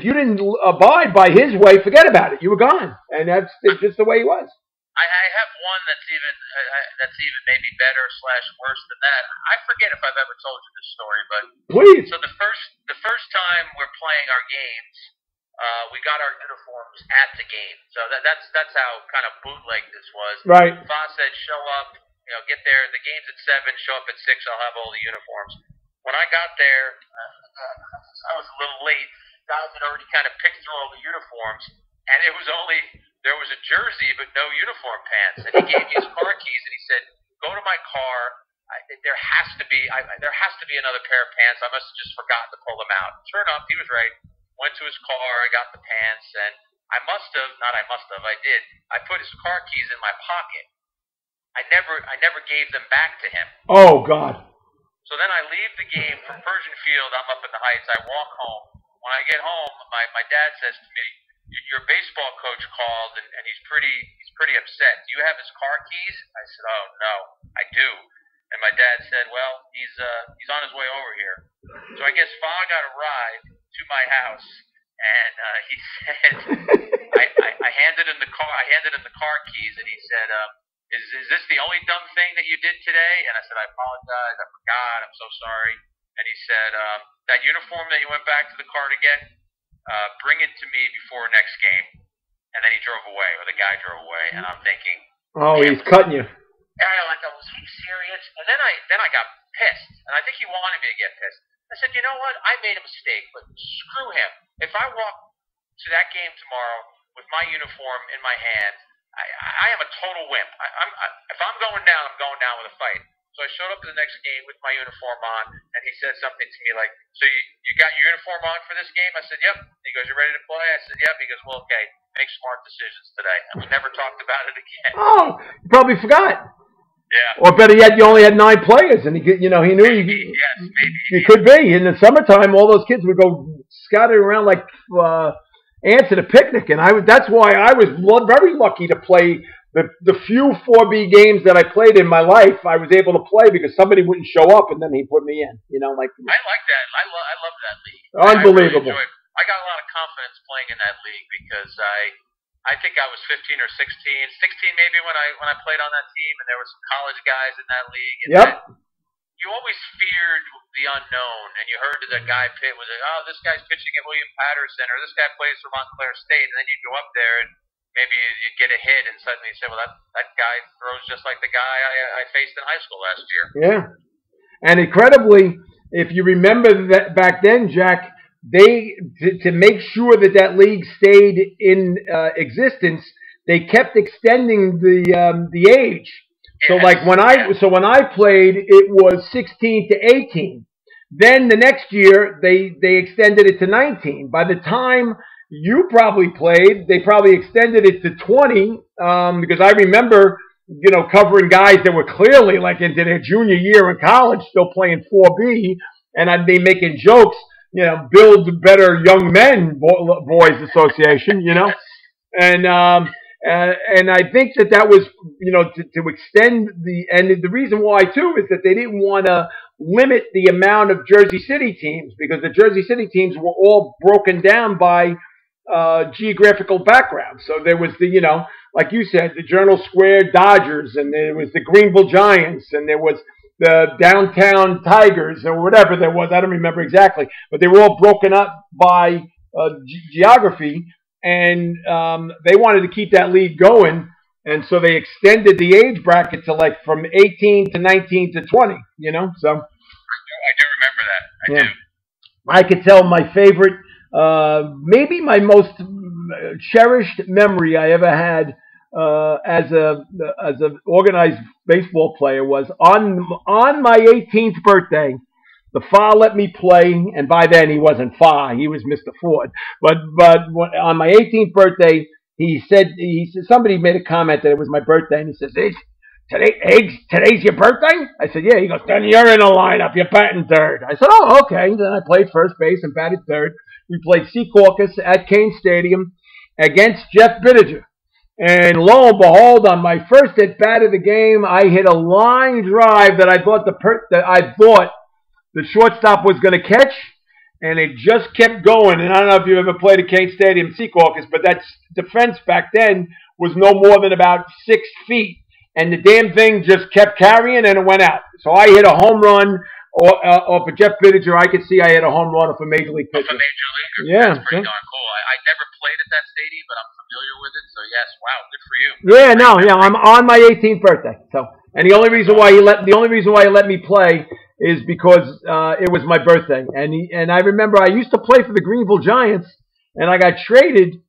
you didn't abide by his way, forget about it. You were gone, and that's just the way he was. I have one that's even maybe better / worse than that. I forget if I've ever told you this story, but please. So the first time we're playing our games, we got our uniforms at the game. So that's how kind of bootleg this was. Right. Fa said, "Show up, get there. The game's at 7. Show up at 6. I'll have all the uniforms." When I got there, I was a little late. Guys had already kind of picked through all the uniforms, and there was a jersey but no uniform pants. And he gave me his car keys and he said, "Go to my car. There has to be another pair of pants. I must have just forgotten to pull them out." Sure enough, he was right. Went to his car, I got the pants, and I did. I put his car keys in my pocket. I never gave them back to him. Oh, God. So then I leave the game from Persian Field. I'm up in the Heights. I walk home. When I get home, my dad says to me, "Your baseball coach called, and he's pretty upset. Do you have his car keys?" I said, "Oh, no, I do." And my dad said, "Well, he's on his way over here." So I guess Fa got a ride to my house, and he said, I handed him the car keys, and he said, Is this the only dumb thing that you did today?" And I said, "I apologize. I forgot. I'm so sorry." And he said, "That uniform that you went back to the car to get, bring it to me before next game." And then he drove away, or the guy drove away, and I'm thinking, "Oh, he's cutting you." And I'm like, "Was he serious?" And then I got pissed, and I think he wanted me to get pissed. I said, "You know what? I made a mistake, but screw him. If I walk to that game tomorrow with my uniform in my hand, I am a total wimp. If I'm going down, I'm going down with a fight." So I showed up to the next game with my uniform on, and he said something to me like, "So you got your uniform on for this game?" I said, "Yep." He goes, "You ready to play?" I said, "Yep." He goes, "Well, okay, make smart decisions today." And we never talked about it again. Oh, you probably forgot. Yeah. Or better yet, you only had 9 players, and he knew maybe. You could be. In the summertime, all those kids would go scattering around like ants at a picnic, and that's why I was very lucky to play the few 4B games that I played in my life. I was able to play because somebody wouldn't show up, and then he put me in. I like that. I love that league. Unbelievable. I got a lot of confidence playing in that league because I think I was 15 or 16 maybe when I played on that team, and there were some college guys in that league. And yep. You always feared the unknown, and you heard that guy Pitt was like, "Oh, this guy's pitching at William Patterson," or "This guy plays for Montclair State," and then you go up there and maybe you get a hit, and suddenly you say, "Well, that guy throws just like the guy I faced in high school last year." Yeah, and incredibly, if you remember that back then, Jack, they to make sure that league stayed in existence, they kept extending the age. So like when I played, it was 16 to 18. Then the next year they extended it to 19. By the time you probably played, they probably extended it to 20 because I remember covering guys that were clearly like into their junior year in college, still playing 4B, and I'd be making jokes, Build Better Young Men Boys Association, and I think that was, to extend and the reason why too is that they didn't want to limit the amount of Jersey City teams, because the Jersey City teams were all broken down by geographical background. So there was like you said, the Journal Square Dodgers, and there was the Greenville Giants, and there was the Downtown Tigers, or whatever there was. I don't remember exactly, but they were all broken up by geography, and they wanted to keep that league going, and so they extended the age bracket to like from 18 to 19 to 20. So I do remember that. I do. I could tell my favorite. Maybe my most cherished memory I ever had as an organized baseball player was on my 18th birthday. The Fa let me play, and by then he wasn't Fa, he was Mr. Ford. But on my 18th birthday, he said somebody made a comment that it was my birthday, and he says, today's your birthday? I said, yeah. He goes, then you're in the lineup. You're batting third. I said, oh, okay. Then I played first base and batted third. We played Secaucus at Kane Stadium against Jeff Bittiger. And lo and behold, on my first at bat of the game, I hit a line drive that I thought the shortstop was going to catch, and it just kept going. And I don't know if you ever played at Kane Stadium, Secaucus, but that defense back then was no more than about 6 feet. And the damn thing just kept carrying, and it went out. So I hit a home run off of Jeff Bittiger. I could see I hit a home run off a Major League pitcher. Off a Major Leaguer? Yeah. That's pretty darn cool. I never played at that stadium, but I'm familiar with it. So, yes, wow, good for you. I'm on my 18th birthday. So, and the only reason why he let me play is because it was my birthday. And I remember I used to play for the Greenville Giants, and I got traded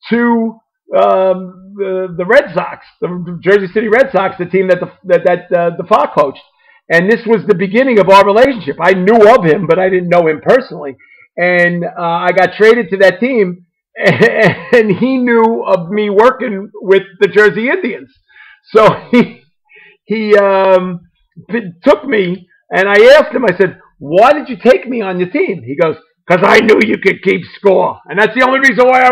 to the Red Sox, the Jersey City Red Sox, the team that the Fa coached. And this was the beginning of our relationship. I knew of him, but I didn't know him personally. And I got traded to that team, and he knew of me working with the Jersey Indians. So he took me, and I asked him, I said, why did you take me on your team? He goes, because I knew you could keep score. And that's the only reason why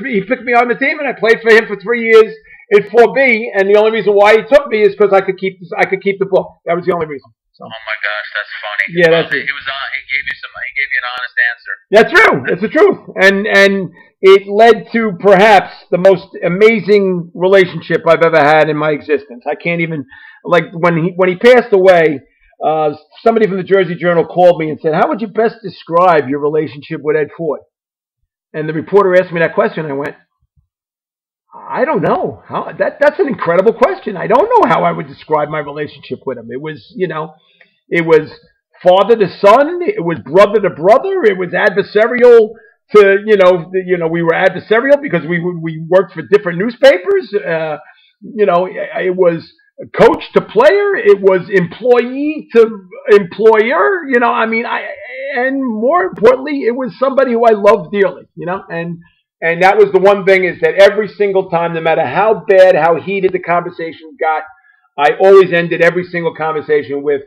he picked me on the team, and I played for him for 3 years in 4B, and the only reason why he took me is because I could keep the book. That was the only reason. So. Oh my gosh, that's funny. Yeah, that's it. He gave you an honest answer. That's true. It's the truth. And it led to perhaps the most amazing relationship I've ever had in my existence. I can't even, like, when he passed away, somebody from the Jersey Journal called me and said, how would you best describe your relationship with Ed Ford? And the reporter asked me that question. I went, I don't know. That's an incredible question. I don't know how I would describe my relationship with him. It was, it was father to son. It was brother to brother. It was adversarial to, we were adversarial because we worked for different newspapers. It was coach to player. It was employee to employer. And more importantly, it was somebody who I loved dearly. And that was the one thing, is that every single time, no matter how bad, how heated the conversation got, I always ended every single conversation with,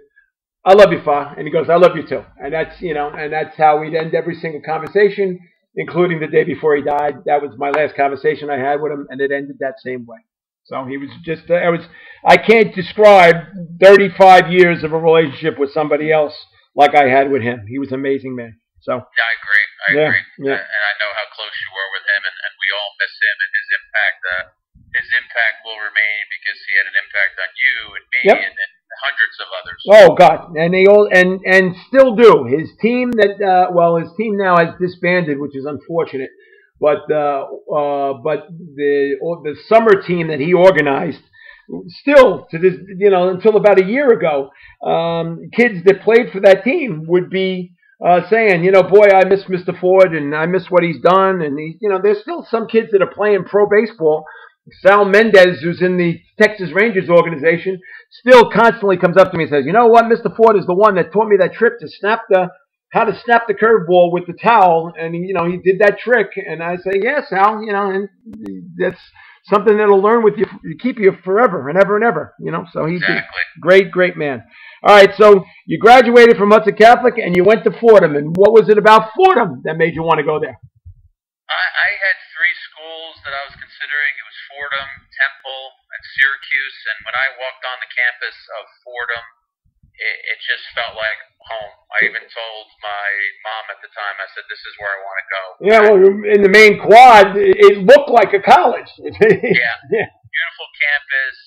I love you, Fa. And he goes, I love you too. And that's how we'd end every single conversation, including the day before he died. That was my last conversation I had with him, and it ended that same way. So he was just, I can't describe 35 years of a relationship with somebody else like I had with him. He was an amazing man. So yeah, I agree. I agree. Yeah. And I know how close you were with him, and we all miss him, and his impact will remain because he had an impact on you and me and hundreds of others. Oh God, and they all and still do. His team his team now has disbanded, which is unfortunate. But the summer team that he organized, still to this, until about a year ago, kids that played for that team would be saying, boy, I miss Mr. Ford, and I miss what he's done. And there's still some kids that are playing pro baseball. Sal Mendez, who's in the Texas Rangers organization, still constantly comes up to me and says, you know what, Mr. Ford is the one that taught me that trick to how to snap the curveball with the towel, and he did that trick. And I say, yeah, Sal, and that's something that'll learn with you, keep you forever and ever and ever. You know, so he's Exactly. great man. All right, so you graduated from Hudson Catholic and you went to Fordham. And what was it about Fordham that made you want to go there? I had three schools that I was considering. It was Fordham, Temple, and Syracuse. And when I walked on the campus of Fordham, it just felt like home. I even told my mom at the time, I said, this is where I want to go. Yeah, well, in the main quad, it looked like a college. Yeah. Beautiful campus.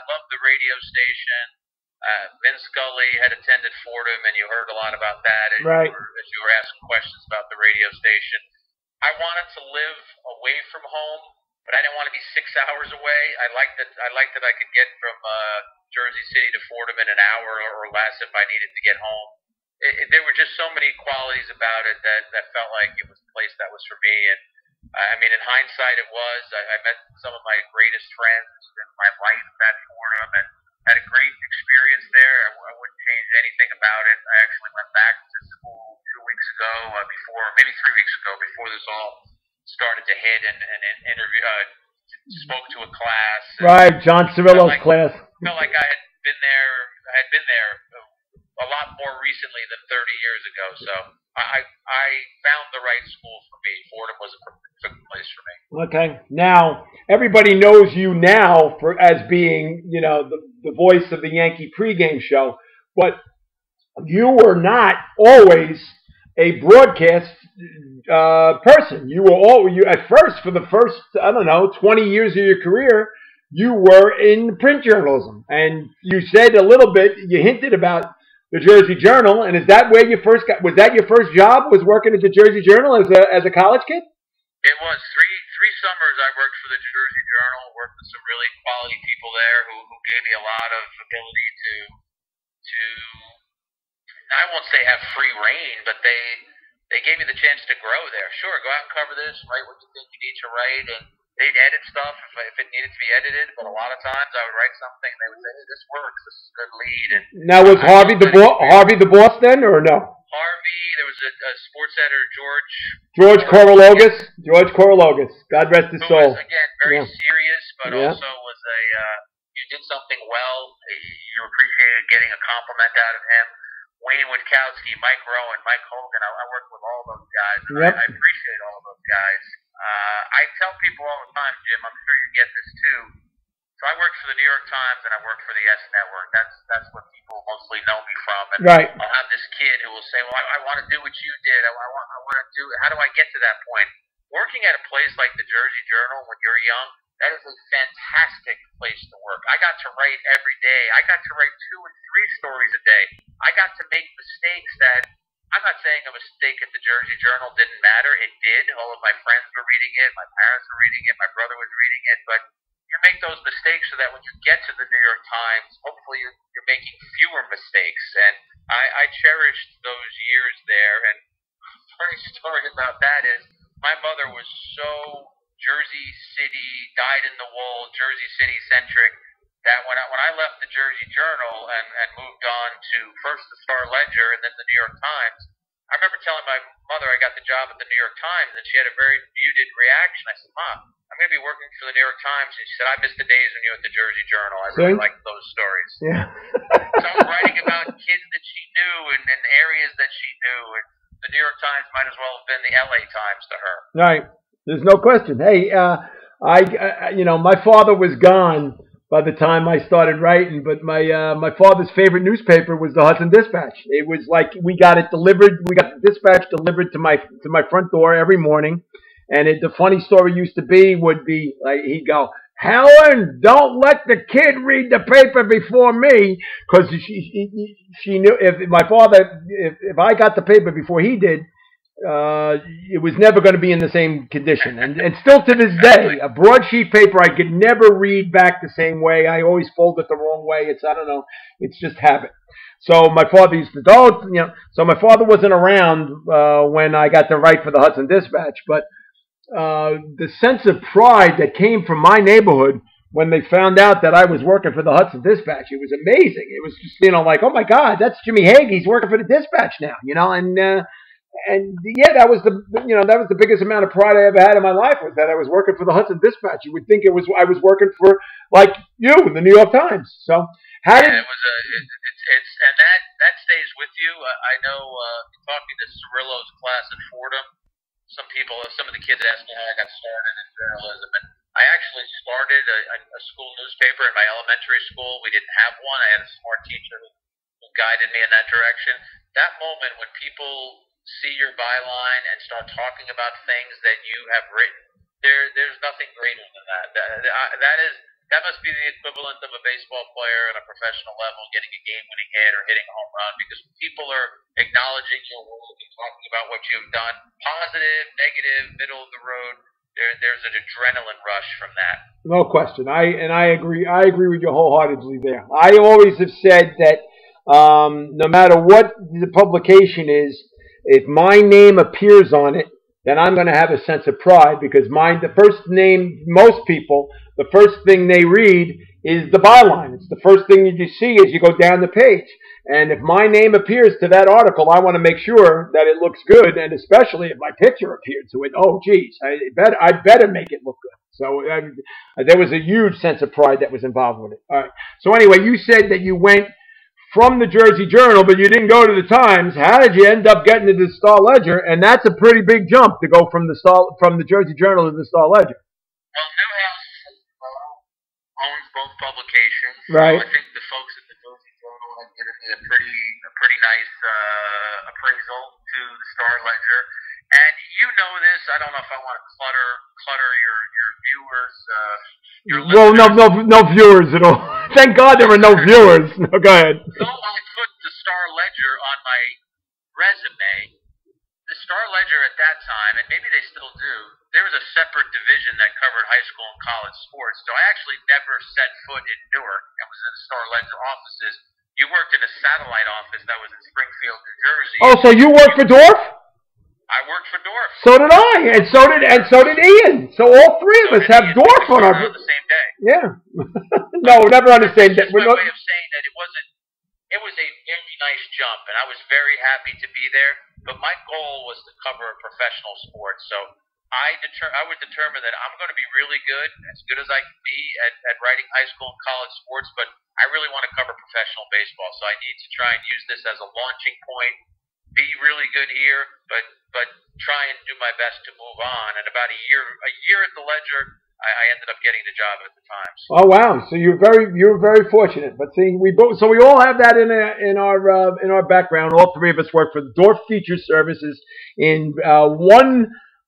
Loved the radio station. Vin Scully had attended Fordham, and you heard a lot about that as you were asking questions about the radio station. I wanted to live away from home, but I didn't want to be 6 hours away. I liked that I could get from Jersey City to Fordham in an hour or less if I needed to get home. There were just so many qualities about it that felt like it was a place that was for me. And I mean, in hindsight, it was. I met some of my greatest friends in my life at Fordham and had a great experience there. I wouldn't change anything about it. I actually went back to school 2 weeks ago, maybe 3 weeks ago, before this all started to hit, and spoke to a class. Right, John Cirillo's class. Felt like I had been there a lot more recently than 30 years ago. So I found the right school for me. Fordham was a perfect place for me. Okay. Now, everybody knows you now as being, you know, the voice of the Yankee pregame show, but you were not always a broadcast person. You were at first, for the first, 20 years of your career, you were in print journalism. And you said a little bit, you hinted about the Jersey Journal, and is that where you first got? Was that your first job? Was working at the Jersey Journal as a college kid? It was three summers. I worked for the Jersey Journal. Worked with some really quality people there who gave me a lot of ability to I won't say have free reign, but they gave me the chance to grow there. Sure, go out and cover this, write what you think you need to write, and they'd edit stuff if it needed to be edited, but a lot of times I would write something and they would say, hey, this works, this is a good lead. And now, was Harvey the boss then, or no? Harvey, there was a sports editor, George Corologis. George Corologis. God rest his soul. Was, again, very serious, but also was you did something well. You appreciated getting a compliment out of him. Wayne Witkowski, Mike Rowan, Mike Hogan, I worked with all those guys. I appreciate all those guys. I tell people all the time, Jim, I'm sure you get this too. So I worked for the New York Times and I worked for the YES Network. That's what people mostly know me from. And I'll have this kid who will say, well, I want to do what you did. I want to do it. How do I get to that point? Working at a place like the Jersey Journal when you're young, that is a fantastic place to work. I got to write every day. I got to write 2 and 3 stories a day. I got to make mistakes that I'm not saying a mistake at the Jersey Journal didn't matter. It did. All of my friends were reading it. My parents were reading it. My brother was reading it. But you make those mistakes so that when you get to the New York Times, hopefully you're making fewer mistakes. And I cherished those years there. And the funny story about that is my mother was so Jersey City, dyed-in-the-wool, Jersey City-centric, that when I left the Jersey Journal and moved on to first the Star Ledger and then the New York Times, I remember telling my mother I got the job at the New York Times, and she had a very muted reaction. I said, Mom, I'm going to be working for the New York Times. And she said, I miss the days when you were at the Jersey Journal. I really liked those stories. Yeah. So I was writing about kids that she knew and areas that she knew, and the New York Times might as well have been the LA Times to her. Right. There's no question. Hey, my father was gone by the time I started writing, but my father's favorite newspaper was the Hudson Dispatch. It was like we got it delivered. We got the Dispatch delivered to my front door every morning, and the funny story used to be would be like he'd go, Helen, don't let the kid read the paper before me, because she knew if I got the paper before he did, it was never going to be in the same condition. And still to this day, a broadsheet paper I could never read back the same way. I always fold it the wrong way. It's just habit. So my father used to so my father wasn't around when I got to write for the Hudson Dispatch, but the sense of pride that came from my neighborhood when they found out that I was working for the Hudson Dispatch, it was amazing. It was just, like, oh my God, that's Jimmy Hague. He's working for the Dispatch now, yeah, that was the biggest amount of pride I ever had in my life, was that I was working for the Hudson Dispatch. You would think I was working for, like, you, the New York Times. So how did it was and that stays with you. I know talking to Cirillo's class at Fordham, some of the kids asked me how I got started in journalism, and I actually started a school newspaper in my elementary school. We didn't have one. I had a smart teacher who guided me in that direction. That moment when people see your byline and start talking about things that you have written, there's nothing greater than that. That must be the equivalent of a baseball player at a professional level getting a game-winning hit or hitting a home run, because people are acknowledging your work and talking about what you've done, positive, negative, middle of the road. There's an adrenaline rush from that. No question. I agree. I agree with you wholeheartedly there. I always have said that no matter what the publication is, if my name appears on it, then I'm going to have a sense of pride, because the first thing they read is the byline. It's the first thing you see as you go down the page. And if my name appears to that article, I want to make sure that it looks good, and especially if my picture appeared to it. Oh, geez, I better make it look good. So there was a huge sense of pride that was involved with it. All right. So anyway, you said that you went from the Jersey Journal, but you didn't go to the Times. How did you end up getting to the Star Ledger? And that's a pretty big jump to go from the Jersey Journal to the Star Ledger. Well, Newhouse owns both publications. Right. So I think the folks at the Jersey Journal have given me a pretty nice appraisal to the Star Ledger. And you know this. I don't know if I want to clutter your viewers. Well, no viewers at all. Thank God there were no viewers. No, go ahead. So I put the Star Ledger on my resume. The Star Ledger at that time, and maybe they still do, there was a separate division that covered high school and college sports. So I actually never set foot in Newark. I was in the Star Ledger offices. You worked in a satellite office that was in Springfield, New Jersey. Oh, so you worked for Dorf? I worked for Dorf. So did I, and so did Ian. So all three of us have Dorf on our. On the same day. Yeah. No, never on the same day. That's my way of saying that it was a very nice jump, and I was very happy to be there. But my goal was to cover professional sports, so I would determine that I'm going to be really good, as I can be at writing high school and college sports. But I really want to cover professional baseball, so I need to try and use this as a launching point. Be really good here, but try and do my best to move on. And about a year at the Ledger, I ended up getting the job at the Times. Oh wow! So you were very fortunate. But see, we all have that in our background. All three of us work for Dorf Feature Services in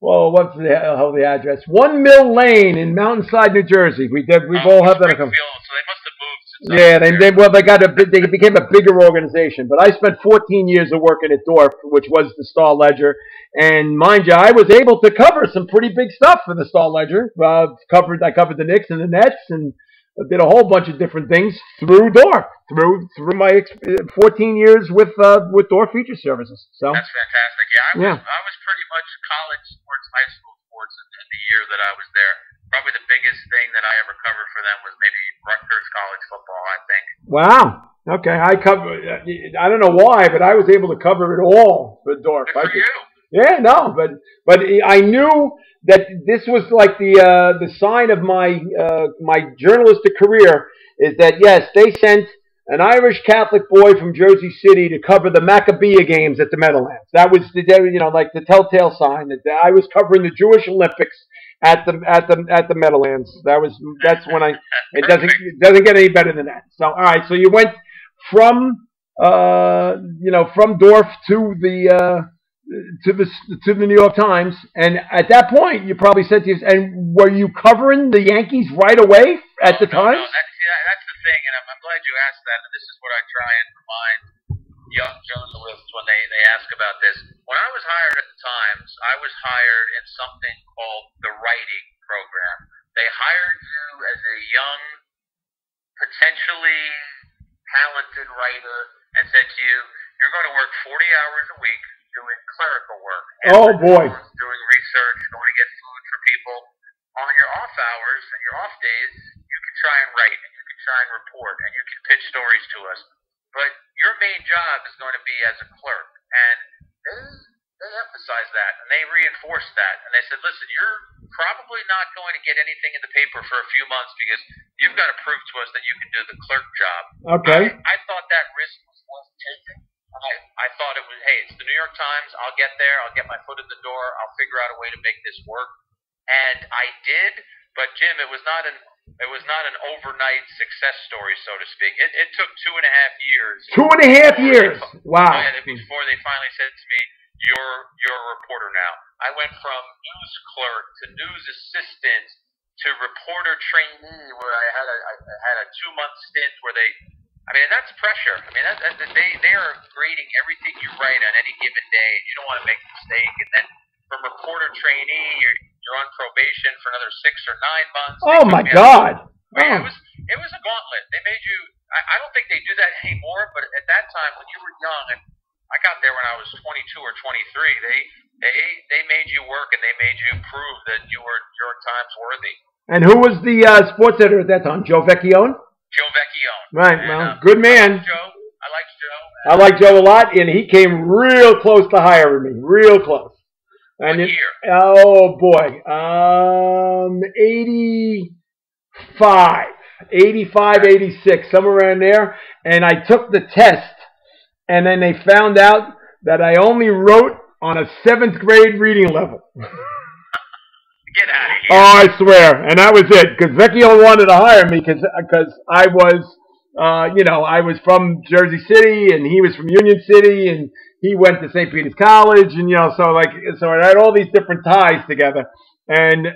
what's the address? 1 Mill Lane in Mountainside, New Jersey. We've all have that. So they must have moved. Yeah, they became a bigger organization. But I spent 14 years of working at Dorf, which was the Star Ledger, and mind you, I was able to cover some pretty big stuff for the Star Ledger. I covered the Knicks and the Nets, and did a whole bunch of different things through Dorf, through my 14 years with Dorf Feature Services. So that's fantastic. Yeah, I was pretty much college sports, high school sports in the year that I was there. Probably the biggest thing that I ever covered for them was maybe Rutgers college football, I think. Wow. Okay, I don't know why, but I was able to cover it all for Dorf. Good for you. Yeah, no, but I knew that this was like the sign of my journalistic career, is that yes, they sent an Irish Catholic boy from Jersey City to cover the Maccabiah games at the Meadowlands. That was like the telltale sign that I was covering the Jewish Olympics at the Meadowlands. That's when it doesn't get any better than that. So all right, so you went from Dorf to the New York Times, and at that point you probably said to yourself, and were you covering the Yankees right away at the Times? No, that's the thing, and I'm glad you asked that. And this is what I try and remind young journalists when they ask about this. When I was hired at the Times, I was hired in something called the writing program. They hired you as a young, potentially talented writer and said to you, you're going to work 40 hours a week doing clerical work. Oh, boy. Doing research, going to get food for people. On your off hours and your off days, you can try and write, and you can try and report, and you can pitch stories to us. But your main job is going to be as a clerk. And they emphasize that, and they reinforced that, and they said, listen, you're probably not going to get anything in the paper for a few months because you've got to prove to us that you can do the clerk job. Okay. I thought that risk was worth taking. I thought it was, hey, it's the New York Times. I'll get there. I'll get my foot in the door. I'll figure out a way to make this work. And I did, but Jim, it was not an overnight success story, so to speak. It took 2.5 years. 2.5 years. Wow. Before they finally said to me, you're a reporter now. I went from news clerk to news assistant to reporter trainee, where I had a 2-month stint where that's pressure. They are grading everything you write on any given day. You don't want to make a mistake. And then from reporter trainee, you're on probation for another 6 or 9 months. Oh my God! It was a gauntlet. They made you. I don't think they do that anymore. But at that time, when you were young, and I got there when I was 22 or 23, they made you work and they made you prove that you were New York Times worthy. And who was the sports editor at that time? Joe Vecchione? Joe Vecchione. Right. Well, good man. I like Joe. I like Joe a lot, and he came real close to hiring me. Real close. What year? Oh boy, 85, 86, somewhere around there. And I took the test, and then they found out that I only wrote on a 7th grade reading level. Get out of here. Oh, I swear. And that was it, because Vecchio wanted to hire me because I was, I was from Jersey City, and he was from Union City, and he went to St. Peter's College, and, so I had all these different ties together. And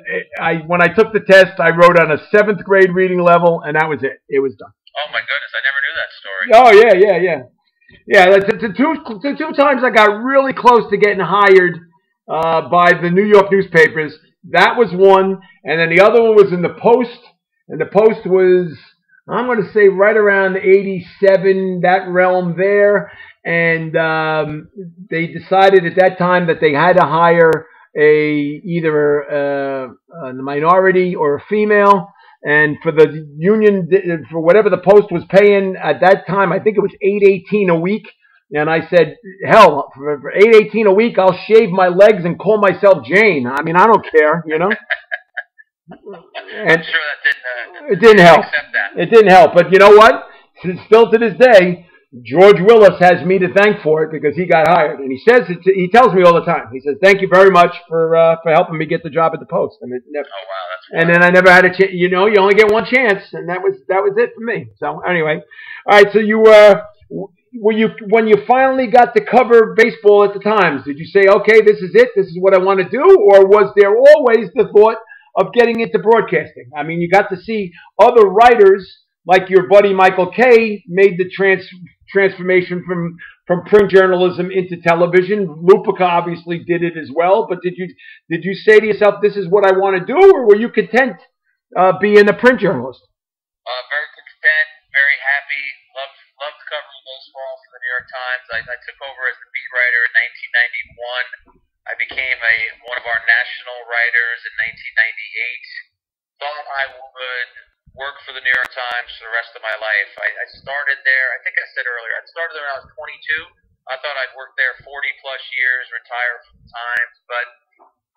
when I took the test, I wrote on a 7th grade reading level, and that was it. It was done. Oh, my goodness. I never Oh, knew that story. yeah. Yeah, the two times I got really close to getting hired by the New York newspapers. That was one, and then the other one was in the Post, and the Post was, I'm going to say, right around 87, that realm there, and they decided at that time that they had to hire either a minority or a female, and for the union, for whatever the Post was paying at that time, I think it was $8.18 a week. And I said, hell, for $8.18 a week, I'll shave my legs and call myself Jane. I mean, I don't care, And I'm sure it didn't help. Accept that. It didn't help. But you know what? Still to this day, George Willis has me to thank for it because he got hired. And he tells me all the time. He says, thank you very much for helping me get the job at the Post. And it never, oh, wow, that's and then I never had a chance. You only get one chance. And that was it for me. So anyway. All right, so you when you finally got to cover baseball at the Times, did you say, okay, this is it, this is what I want to do, or was there always the thought of getting into broadcasting? I mean, you got to see other writers like your buddy Michael Kay made the transformation from print journalism into television. Lupica obviously did it as well, but did you say to yourself, this is what I want to do, or were you content being a print journalist? Very content, very happy. Loved covering baseball for the New York Times. I took over as the beat writer in 1991. I became one of our national writers in 1998. Thought I would work for the New York Times for the rest of my life. I started there, I think I said earlier, I started there when I was 22. I thought I'd work there 40 plus years, retire from the Times, but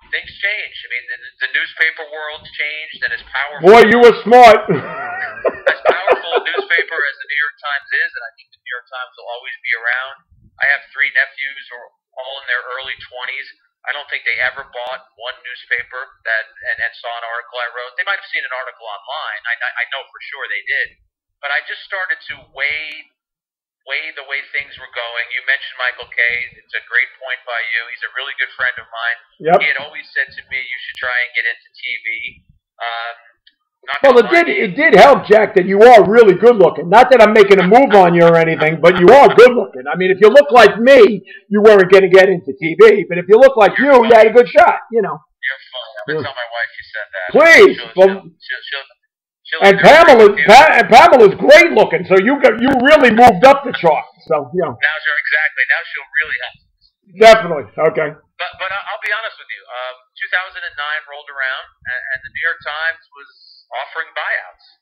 things changed. I mean, the newspaper world's changed, and as powerful... Boy, you were smart. As powerful a newspaper as the New York Times is, and I think the New York Times will always be around. I have 3 nephews who are all in their early 20s. I don't think they ever bought one newspaper and saw an article I wrote. They might have seen an article online. I know for sure they did. But I just started to weigh the way things were going. You mentioned Michael Kay. It's a great point by you. He's a really good friend of mine. Yep. He had always said to me, you should try and get into TV. Well, it did help, Jack, that you are really good looking. Not that I'm making a move on you or anything, but you are good looking. I mean, if you look like me, you weren't going to get into TV. But if you look like you had a good shot, You're funny. I'm going to tell my wife you said that. Please. And Pamela's great looking, so you really moved up the chart. So, Now she'll really help. Definitely. Okay. But I'll be honest with you. 2009 rolled around, and the New York Times was offering buyouts,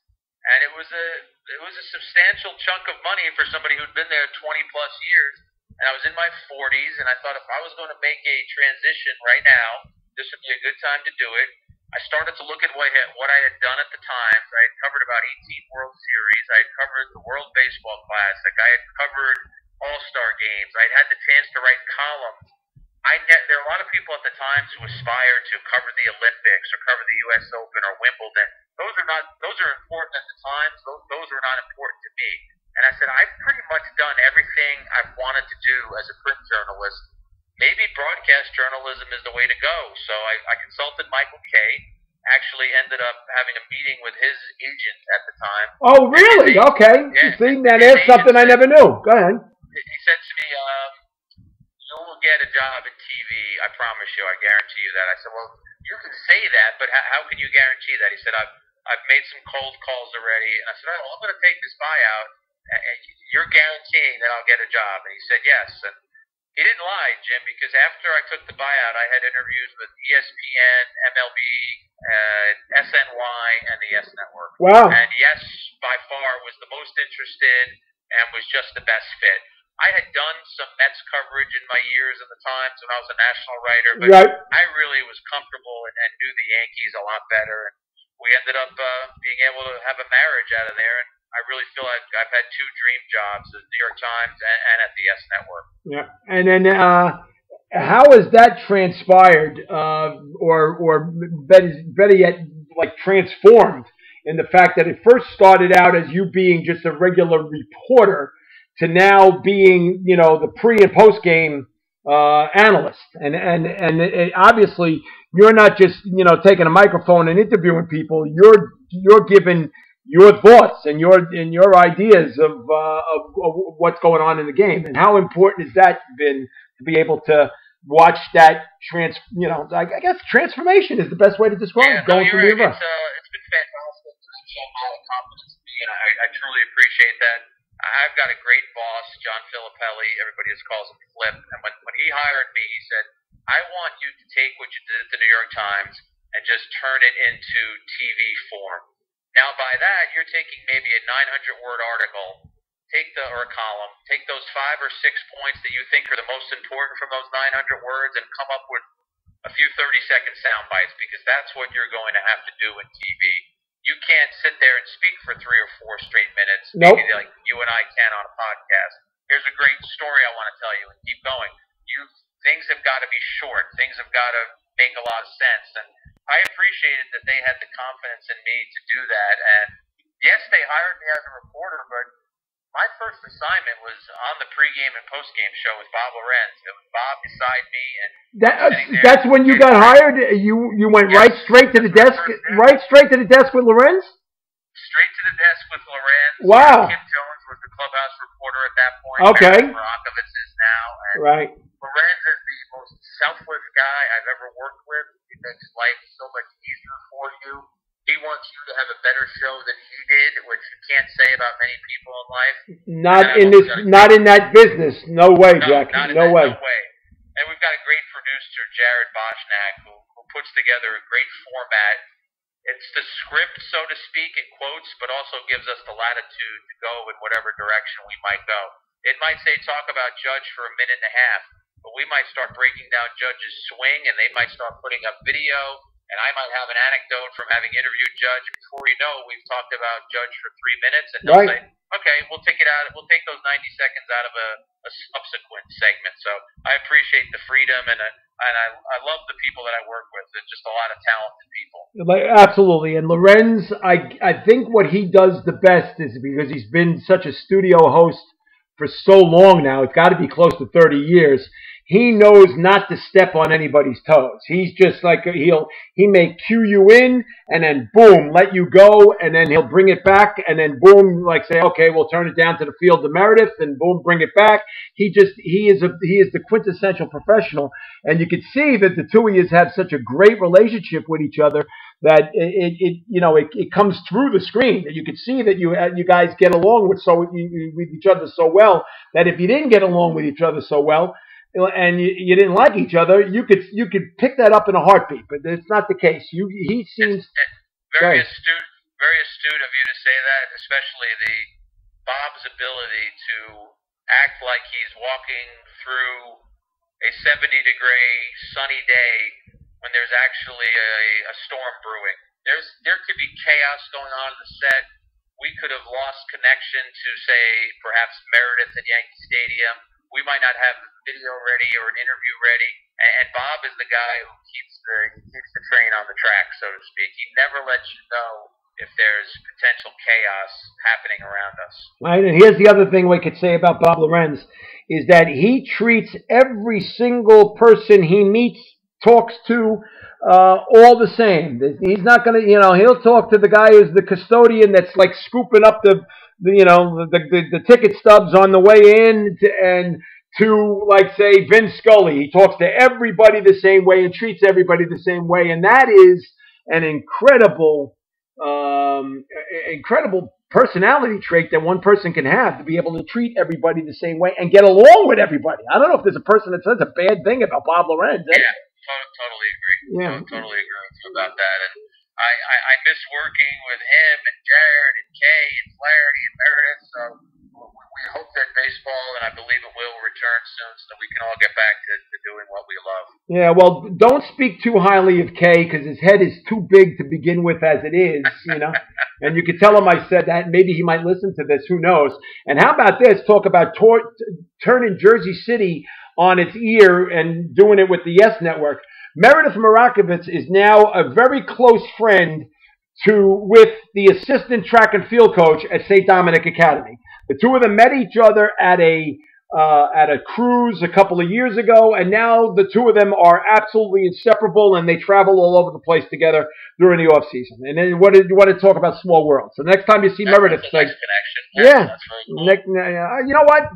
and it was a substantial chunk of money for somebody who'd been there 20 plus years. and I was in my 40s, and I thought if I was going to make a transition right now, this would be a good time to do it. I started to look at what I had done at the time. I had covered about 18 World Series. I had covered the World Baseball Classic. I had covered All-Star games. I had had the chance to write columns. There are a lot of people at the time who aspire to cover the Olympics or cover the U.S. Open or Wimbledon. Those are important at the time. Those are not important to me. And I said, I've pretty much done everything I've wanted to do as a print journalist. Maybe broadcast journalism is the way to go. So I consulted Michael Kay. Actually ended up having a meeting with his agent at the time. Oh, really? Okay. Yeah, See, now there's something I never knew. Go ahead. He said to me, you will get a job in TV. I promise you. I guarantee you that. I said, well, you can say that, but how can you guarantee that? He said, I've made some cold calls already. And I said, all right, well, I'm going to take this buyout. And you're guaranteeing that I'll get a job. And he said, yes. And he didn't lie, Jim, because after I took the buyout, I had interviews with ESPN, MLB, SNY, and the YES Network. Wow. And YES, by far, was the most interested and was just the best fit. I had done some Mets coverage in my years at the Times when I was a national writer, but right. I really was comfortable and knew the Yankees a lot better. And we ended up being able to have a marriage out of there. And I really feel like I've had two dream jobs at the New York Times and at the YES Network. Yeah. And then how has that transpired or better yet, like transformed in the fact that it first started out as you being just a regular reporter to now being, the pre and post game analyst, and obviously you're not just taking a microphone and interviewing people. You're giving your thoughts and your ideas of what's going on in the game, and how important has that been to be able to watch that I guess transformation is the best way to describe it. Going from right. the It's been fantastic. It's shown a lot of confidence in me, and I truly appreciate that. I've got a great boss, John Filippelli. Everybody just calls him Flip. And when he hired me, he said, I want you to take what you did at the New York Times and just turn it into TV form. Now, by that, you're taking maybe a 900-word article, or a column, take those 5 or 6 points that you think are the most important from those 900 words and come up with a few 30-second sound bites, because that's what you're going to have to do in TV. You can't sit there and speak for 3 or 4 straight minutes, nope. Maybe like you and I can on a podcast. Here's a great story I want to tell you, and keep going. Things have got to be short. Things have got to make a lot of sense. And I appreciated that they had the confidence in me to do that. And yes, they hired me as a reporter, but my first assignment was on the pregame and postgame show with Bob Lorenz. It was Bob beside me, and that's when you got hired. You went right straight to the desk, right straight to the desk with Lorenz. Straight to the desk with Lorenz. Wow. Kim Jones was the clubhouse reporter at that point. Okay. Marakovitz is now. And right. Lorenz is the most selfless guy I've ever worked with. He makes life so much easier for you. He wants you to have a better show than he did, which you can't say about many people in life. Not in that business. No way, Jack. No way. And we've got a great producer, Jared Boschnack, who puts together a great format. It's the script, so to speak, in quotes, but also gives us the latitude to go in whatever direction we might go. It might say talk about Judge for a minute and a half, but we might start breaking down Judge's swing, and they might start putting up video. And I might have an anecdote from having interviewed Judge. Before you know, we've talked about Judge for 3 minutes, and they'll say, okay, we'll take it out. We'll take those 90 seconds out of a subsequent segment. So I appreciate the freedom, and I love the people that I work with. There's just a lot of talented people. Absolutely. And Lorenz, I think what he does the best is because he's been such a studio host for so long now. It's got to be close to 30 years. He knows not to step on anybody's toes. He's just like he may cue you in and then boom, let you go, and then he'll bring it back, and then boom, like say, okay, we'll turn it down to the field to Meredith, and boom, bring it back. He is the quintessential professional, and you can see that the two of you have such a great relationship with each other that it comes through the screen. You could see that you guys get along with each other so well that if you didn't get along with each other so well, and you didn't like each other, you could pick that up in a heartbeat. But it's not the case. He seems very astute of you to say that, especially Bob's ability to act like he's walking through a 70-degree sunny day when there's actually a storm brewing. There could be chaos going on in the set. We could have lost connection to, say, perhaps Meredith at Yankee Stadium. We might not have video ready or an interview ready. And Bob is the guy who keeps the train on the track, so to speak. He never lets you know if there's potential chaos happening around us. Right, and here's the other thing we could say about Bob Lorenz is that he treats every single person he meets, talks to, all the same. He's not going to, he'll talk to the guy who's the custodian that's like scooping up the ticket stubs on the way in and to, like, say, Vince Scully. He talks to everybody the same way and treats everybody the same way. And that is an incredible personality trait that one person can have, to be able to treat everybody the same way and get along with everybody. I don't know if there's a person that says a bad thing about Bob Lorenz. Yeah, totally agree. Yeah. Totally agree with you about that. And I miss working with him and Jared and Kay and Flaherty and Meredith. So we hope that baseball, and I believe it will, return soon so that we can all get back to doing what we love. Yeah, well, don't speak too highly of Kay because his head is too big to begin with as it is, And you could tell him I said that. Maybe he might listen to this. Who knows? And how about this? Talk about turning Jersey City on its ear and doing it with the YES Network. Meredith Marakovitz is now a very close friend with the assistant track and field coach at St. Dominic Academy. The two of them met each other at a cruise a couple of years ago, and now the two of them are absolutely inseparable, and they travel all over the place together during the off season. And then what did you want to talk about small world? So next time you see Meredith, say, nice connection. Yeah, that's really cool. You know what?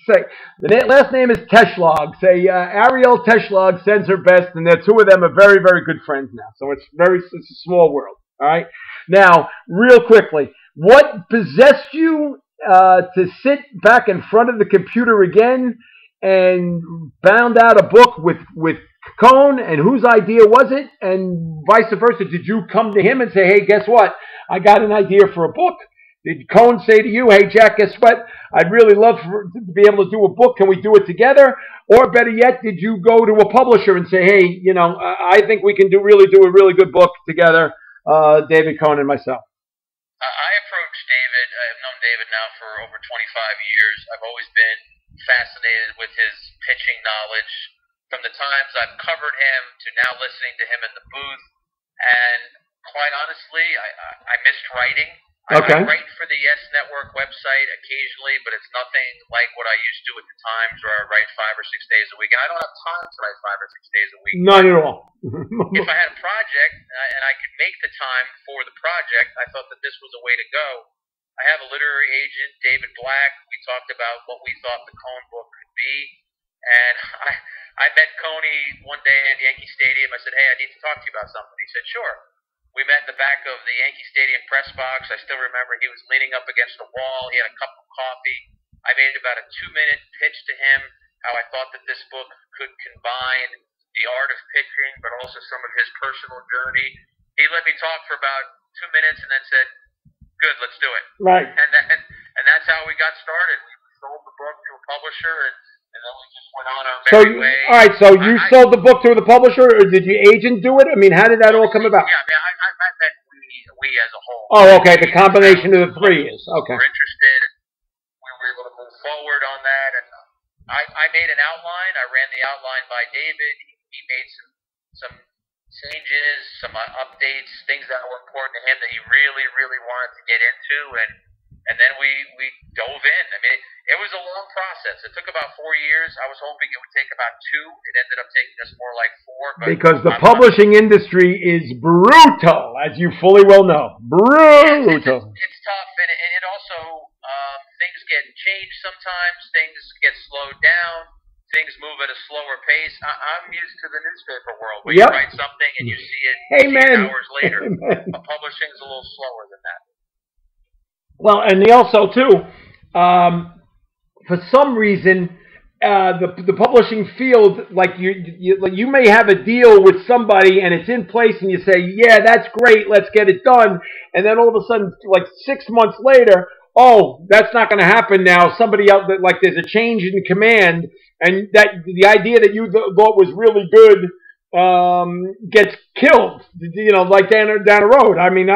Say the last name is Teshlog. Say Ariel Teshlog sends her best, and the two of them are very, very good friends now. So it's a small world. All right. Now, real quickly, what possessed you to sit back in front of the computer again and bound out a book with Cone, and whose idea was it, and vice versa? Did you come to him and say, hey, guess what? I got an idea for a book. Did Cone say to you, hey, Jack, guess what? I'd really love to be able to do a book. Can we do it together? Or better yet, did you go to a publisher and say, hey, I think we can really do a really good book together, David Cone and myself? I approached David. I've known David now for over 25 years. I've always been fascinated with his pitching knowledge from the times I've covered him to now listening to him in the booth. And quite honestly, I missed writing. Okay. I write for the YES Network website occasionally, but it's nothing like what I used to at the times where I write 5 or 6 days a week. And I don't have time to write 5 or 6 days a week. None at all. If I had a project and I could make the time for the project, I thought that this was a way to go. I have a literary agent, David Black. We talked about what we thought the Cone book could be. And I met Coney one day at Yankee Stadium. I said, hey, I need to talk to you about something. He said, sure. We met in the back of the Yankee Stadium press box. I still remember he was leaning up against a wall. He had a cup of coffee. I made about a 2-minute pitch to him, how I thought that this book could combine the art of pitching, but also some of his personal journey. He let me talk for about 2 minutes and then said, good, let's do it. Right. And that's how we got started. We sold the book to a publisher, and then we just went on our merry way. All right, so you sold the book to the publisher, or did your agent do it? I mean, how did that all come about? Yeah, I meant we as a whole. Oh, okay, the combination of the three is. Okay. We're interested. We were able to move forward on that, and I made an outline. I ran the outline by David. He made some changes, some updates, things that were important to him that he really, really wanted to get into, and then we dove in. I mean, it was a long process. It took about 4 years. I was hoping it would take about 2. It ended up taking us more like 4. But because the publishing industry is brutal, as you fully well know. Brutal. It's tough, and it also, things get changed sometimes. Things get slowed down. Things move at a slower pace. I'm used to the newspaper world where you write something and you see it 8 hours later. But publishing's a little slower than that. Well, and they also, too, for some reason, the publishing field, like you may have a deal with somebody and it's in place and you say, yeah, that's great, let's get it done. And then all of a sudden, like 6 months later, oh, that's not going to happen now. Somebody else, like there's a change in command, and that the idea that you thought was really good gets killed. Like down the road. I mean,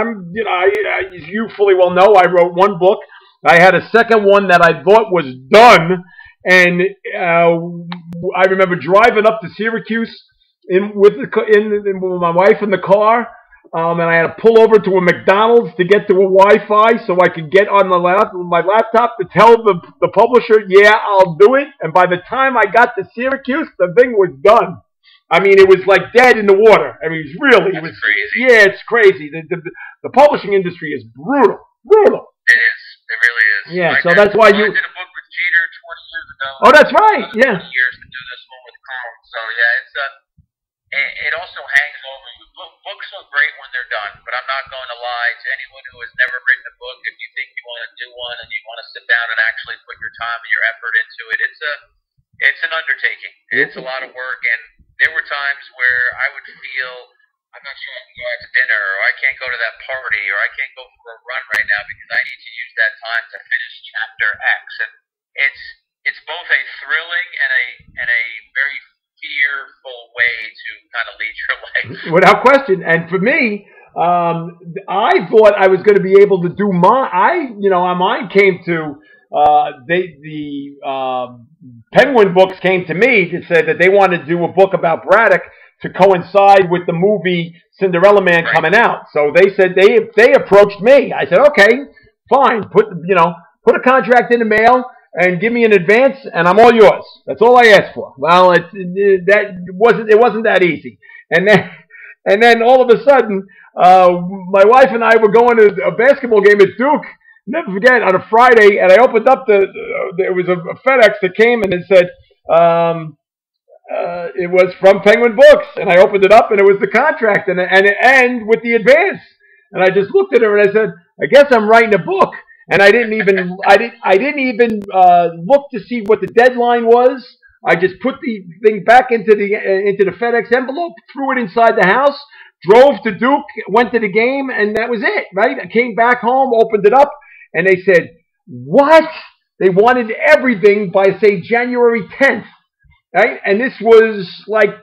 you fully well know I wrote one book. I had a second one that I thought was done, and I remember driving up to Syracuse with my wife in the car. And I had to pull over to a McDonald's to get to a Wi-Fi so I could get on my laptop to tell the publisher, yeah, I'll do it. And by the time I got to Syracuse, the thing was done. I mean, it was like dead in the water. I mean, it was crazy. Yeah, it's crazy. The publishing industry is brutal. It is. It really is. Yeah, so that's why you... I did a book with Jeter 20 years ago. Oh, that's right. Yeah. 20 years to do this one with Colin. So, yeah, it's it also hangs over you. Books are great when they're done, but I'm not going to lie to anyone who has never written a book. If you think you want to do one and you want to sit down and actually put your time and your effort into it, it's an undertaking. It's a lot of work, and there were times where I would feel I'm not sure I can go out to dinner, or I can't go to that party, or I can't go for a run right now because I need to use that time to finish chapter X. And it's both a thrilling and a very fearful way to kind of lead your life. Without question. And for me, I thought I was going to be able to do mine came to, the Penguin Books came to me to say that they wanted to do a book about Braddock to coincide with the movie Cinderella Man coming out. So they said they approached me. I said, okay, fine. Put a contract in the mail and give me an advance, and I'm all yours. That's all I asked for. Well, it wasn't that easy. And then all of a sudden, my wife and I were going to a basketball game at Duke. Never forget, on a Friday, and I opened up there was a FedEx that came and it said it was from Penguin Books, and I opened it up and it was the contract and with the advance. And I just looked at her and I said, I guess I'm writing a book. And I didn't even look to see what the deadline was. I just put the thing back into the FedEx envelope, threw it inside the house, drove to Duke, went to the game, and that was it. Right? I came back home, opened it up, and they said, "What?" They wanted everything by say January 10th, right? And this was like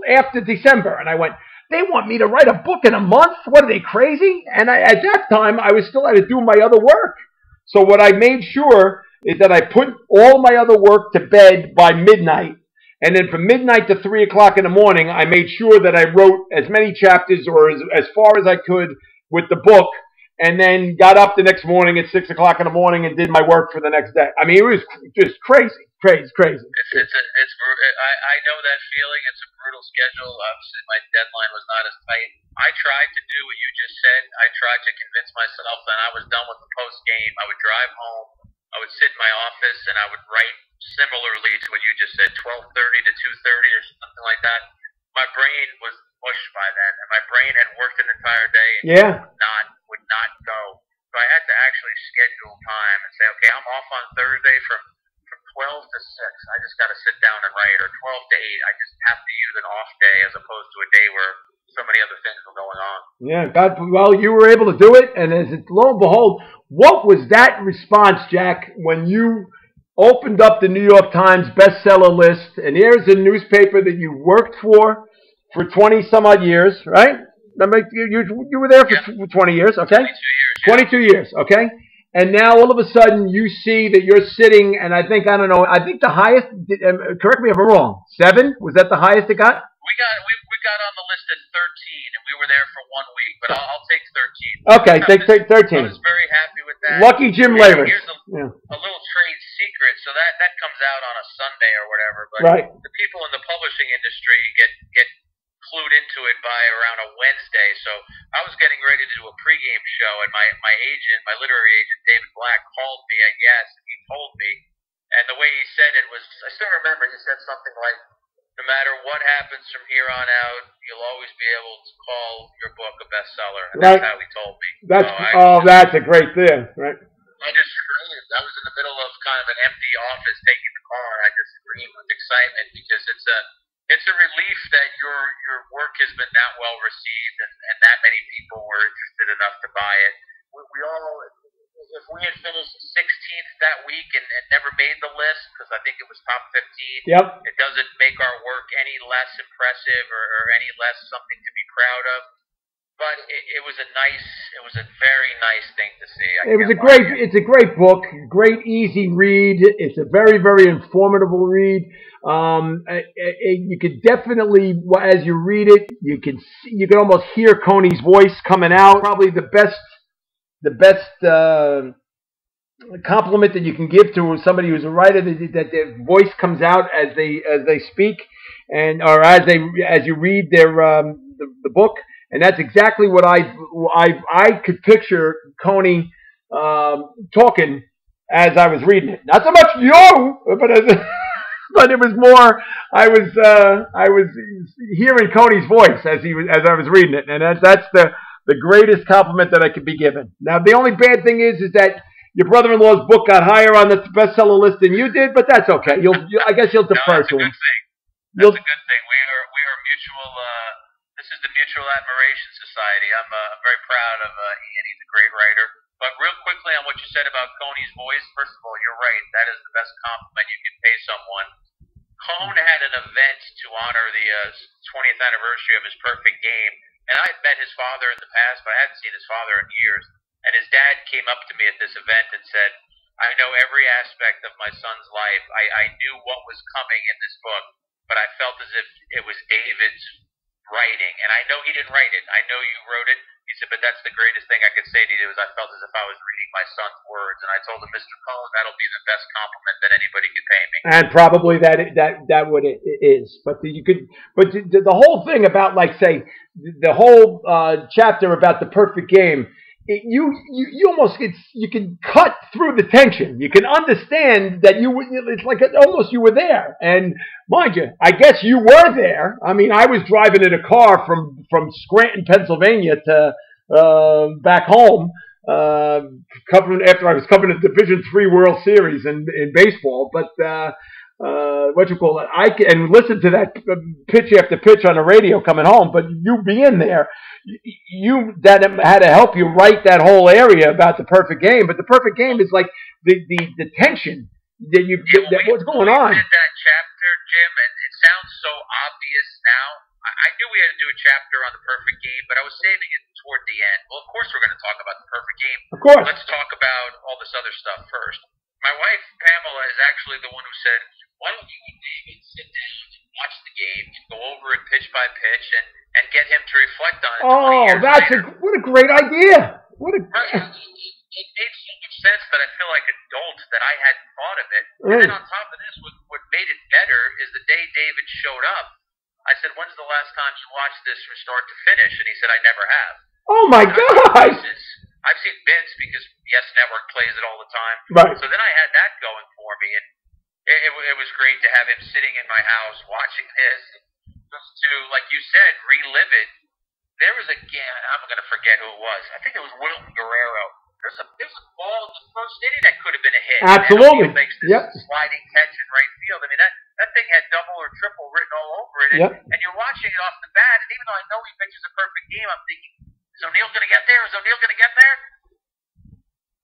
after December, and I went, they want me to write a book in a month? What are they, crazy? And at that time, I was still had to do my other work. So what I made sure is that I put all my other work to bed by midnight. And then from midnight to 3 o'clock in the morning, I made sure that I wrote as many chapters or as far as I could with the book. And then got up the next morning at 6 o'clock in the morning and did my work for the next day. I mean, it was just crazy. I know that feeling. It's a brutal schedule. Obviously, my deadline was not as tight. I tried to do what you just said. I tried to convince myself that I was done with the post game. I would drive home. I would sit in my office and I would write similarly to what you just said, 12:30 to 2:30 or something like that. My brain was mush by then, and my brain had worked an entire day and would not go. So I had to actually schedule time and say, okay, I'm off on Thursday from 12 to 6. I just got to sit down and write, or 12 to 8. I just have to use an off day as opposed to a day where so many other things were going on. Yeah, well, you were able to do it, and lo and behold, what was that response, Jack, when you opened up the New York Times bestseller list, and here's a newspaper that you worked for 20 some odd years, right? You were there for 20 years, okay? 22 years, okay? And now all of a sudden you see that you're sitting, and I think the highest, correct me if I'm wrong, 7? Was that the highest it got? We got on the list at 13, and we were there for 1 week, but I'll take 13. Okay, take 13. I was very happy with that. Lucky Jim Laver. Here's a little trade secret, so that comes out on a Sunday or whatever, but the people in the publishing industry get clued into it by around a Wednesday. So I was getting ready to do a pregame show, and my agent, my literary agent, David Black, called me, I guess, and he told me, and the way he said it was, I still remember, he said something like, no matter what happens from here on out, you'll always be able to call your book a bestseller. And that's how he told me. That's a great thing, right? I just screamed. I was in the middle of kind of an empty office taking the car, and I just screamed with excitement because it's a relief that your work has been that well received and that many people were interested enough to buy it. We all, if we had finished 16th that week and never made the list, because I think it was top 15, Yep. it doesn't make our work any less impressive or any less something to be proud of. But it was a very nice thing to see. It's a great book, great easy read. It's a very, very informative read. You could definitely, as you read it, you can almost hear Coney's voice coming out. Probably the best compliment that you can give to somebody who's a writer, that their voice comes out as they speak, or as you read the book. And that's exactly what I could picture Coney talking as I was reading it. Not so much you, but it was more I was hearing Coney's voice as I was reading it, and that's the greatest compliment that I could be given. Now the only bad thing is that your brother-in-law's book got higher on the bestseller list than you did, but that's okay. I guess you'll defer to him. That's a good thing. We are mutual. This is the Mutual Admiration Society. I'm very proud of Ian. He's a great writer. But real quickly on what you said about Coney's voice, first of all, you're right. That is the best compliment you can pay someone. Cone had an event to honor the 20th anniversary of his perfect game. And I had met his father in the past, but I hadn't seen his father in years. And his dad came up to me at this event and said, I know every aspect of my son's life. I knew what was coming in this book, but I felt as if it was David's writing, and I know he didn't write it. I know you wrote it. He said, but that's the greatest thing I could say to you is I felt as if I was reading my son's words, and I told him, Mr. Cohen, that'll be the best compliment that anybody could pay me. And probably that what it is. But the whole thing about, like, say, the whole chapter about the perfect game. You almost you can cut through the tension. You can understand that it's like almost you were there. And mind you, I guess you were there. I mean, I was driving in a car from Scranton, Pennsylvania to back home, after I was covering the Division III World Series in baseball. But and listen to that pitch after pitch on the radio coming home. But you being there, that had to help you write that whole area about the perfect game. But the perfect game is like the tension that what's going on. We did that chapter, Jim, and it sounds so obvious now. I knew we had to do a chapter on the perfect game, but I was saving it toward the end. Well, of course we're going to talk about the perfect game. Of course. Let's talk about all this other stuff first. My wife, Pamela, is actually the one who said, why don't you and David sit down and watch the game and go over it pitch by pitch and get him to reflect on it 20 years later. What a great idea. It made so much sense that I feel like an adult that I hadn't thought of it. And then on top of this, what made it better is the day David showed up, I said, when's the last time you watched this from start to finish? And he said, I never have. Oh, my gosh. I've seen bits because YES Network plays it all the time. Right. So then I had that going for me, and it was great to have him sitting in my house watching this, just to, like you said, relive it. There was I'm going to forget who it was. I think it was Wilton Guerrero. There's a ball in the first inning that could have been a hit. Absolutely. And makes this sliding catch in right field. I mean, that thing had double or triple written all over it. And you're watching it off the bat, and even though I know he pitches a perfect game, I'm thinking, is O'Neill going to get there? Is O'Neill going to get there?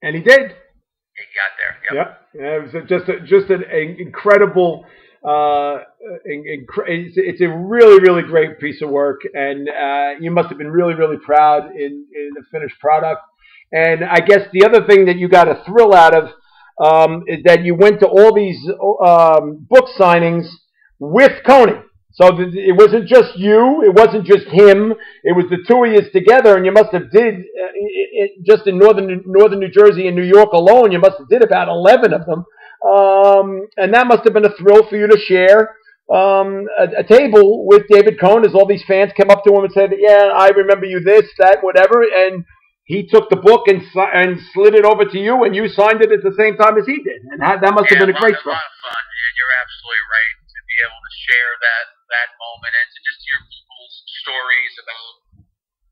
And he did. He got there. Yep. Yeah. It was just an incredible. It's a really, really great piece of work, and you must have been really, really proud in the finished product. And I guess the other thing that you got a thrill out of is that you went to all these book signings with Coney. So it wasn't just you, it wasn't just him, it was the two of you together, and you must have did, just in northern New Jersey and New York alone, you must have did about 11 of them. And that must have been a thrill for you to share a table with David Cohn as all these fans came up to him and said, yeah, I remember you this, that, whatever, and he took the book and slid it over to you, and you signed it at the same time as he did. And that must have been a great thrill. A lot of fun, and you're absolutely right to be able to share that moment and to just hear people's stories about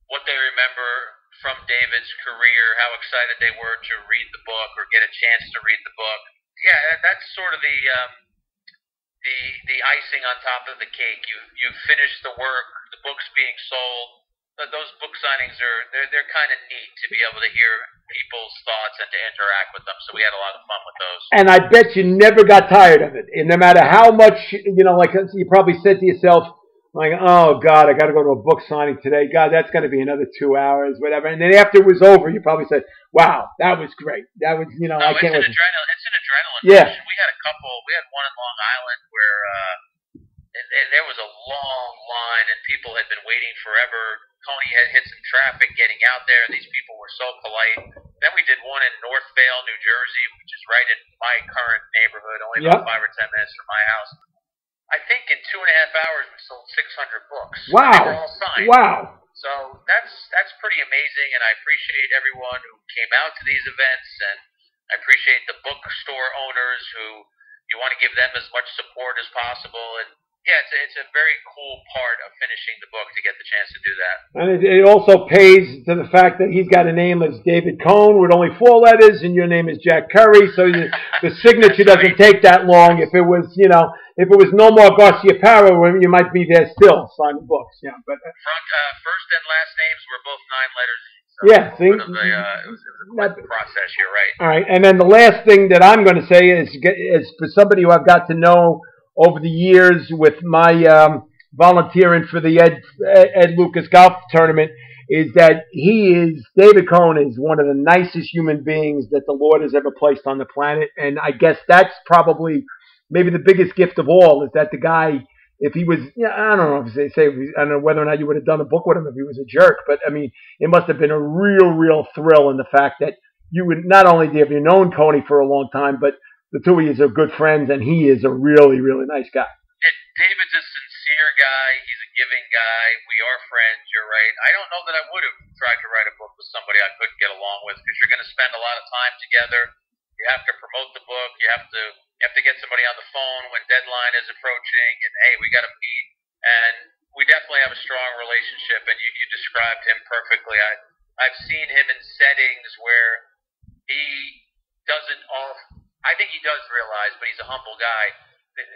what they remember from David's career, how excited they were to read the book or get a chance to read the book. Yeah, that's sort of the icing on top of the cake. You finished the work, the book's being sold. those book signings they're kind of neat to be able to hear people's thoughts and to interact with them. So we had a lot of fun with those. And I bet you never got tired of it. And no matter how much, like you probably said to yourself, like, oh, God, I got to go to a book signing today. God, that's going to be another 2 hours, whatever. And then after it was over, you probably said, wow, that was great. That was, I can't wait. It's an adrenaline yeah. rush. We had one in Long Island where there was a long line and people had been waiting forever. Coney had hit some traffic getting out there. These people were so polite. Then we did one in Northvale, New Jersey, which is right in my current neighborhood, only about 5 or 10 minutes from my house. I think in 2.5 hours we sold 600 books. Wow! They were all signed. Wow! So that's pretty amazing, and I appreciate everyone who came out to these events, and I appreciate the bookstore owners who you want to give them as much support as possible. And yeah, it's a very cool part of finishing the book to get the chance to do that. And it also pays to the fact that he's got a name as David Cohn with only 4 letters, and your name is Jack Curry, so the signature doesn't take that long. If it was, if it was no more Garcia Parra, you might be there still signing books. Yeah, but first and last names were both 9 letters. So yeah, see, it was a process. You're right. All right, and then the last thing that I'm going to say is for somebody who I've got to know over the years with my volunteering for the Ed Lucas Golf Tournament, is that David Cohn is one of the nicest human beings that the Lord has ever placed on the planet. And I guess that's probably maybe the biggest gift of all, is that the guy, if he was, I don't know if they say, I don't know whether or not you would have done a book with him if he was a jerk, but I mean, it must have been a real thrill in the fact that you would not only have you known Coney for a long time, but the two of you are good friends, and he is a really nice guy. David's a sincere guy. He's a giving guy. We are friends. You're right. I don't know that I would have tried to write a book with somebody I couldn't get along with, because you're going to spend a lot of time together. You have to promote the book. You have to get somebody on the phone when deadline is approaching, and hey, we got to meet. And we definitely have a strong relationship. And you described him perfectly. I've seen him in settings where he doesn't I think he does realize, but he's a humble guy.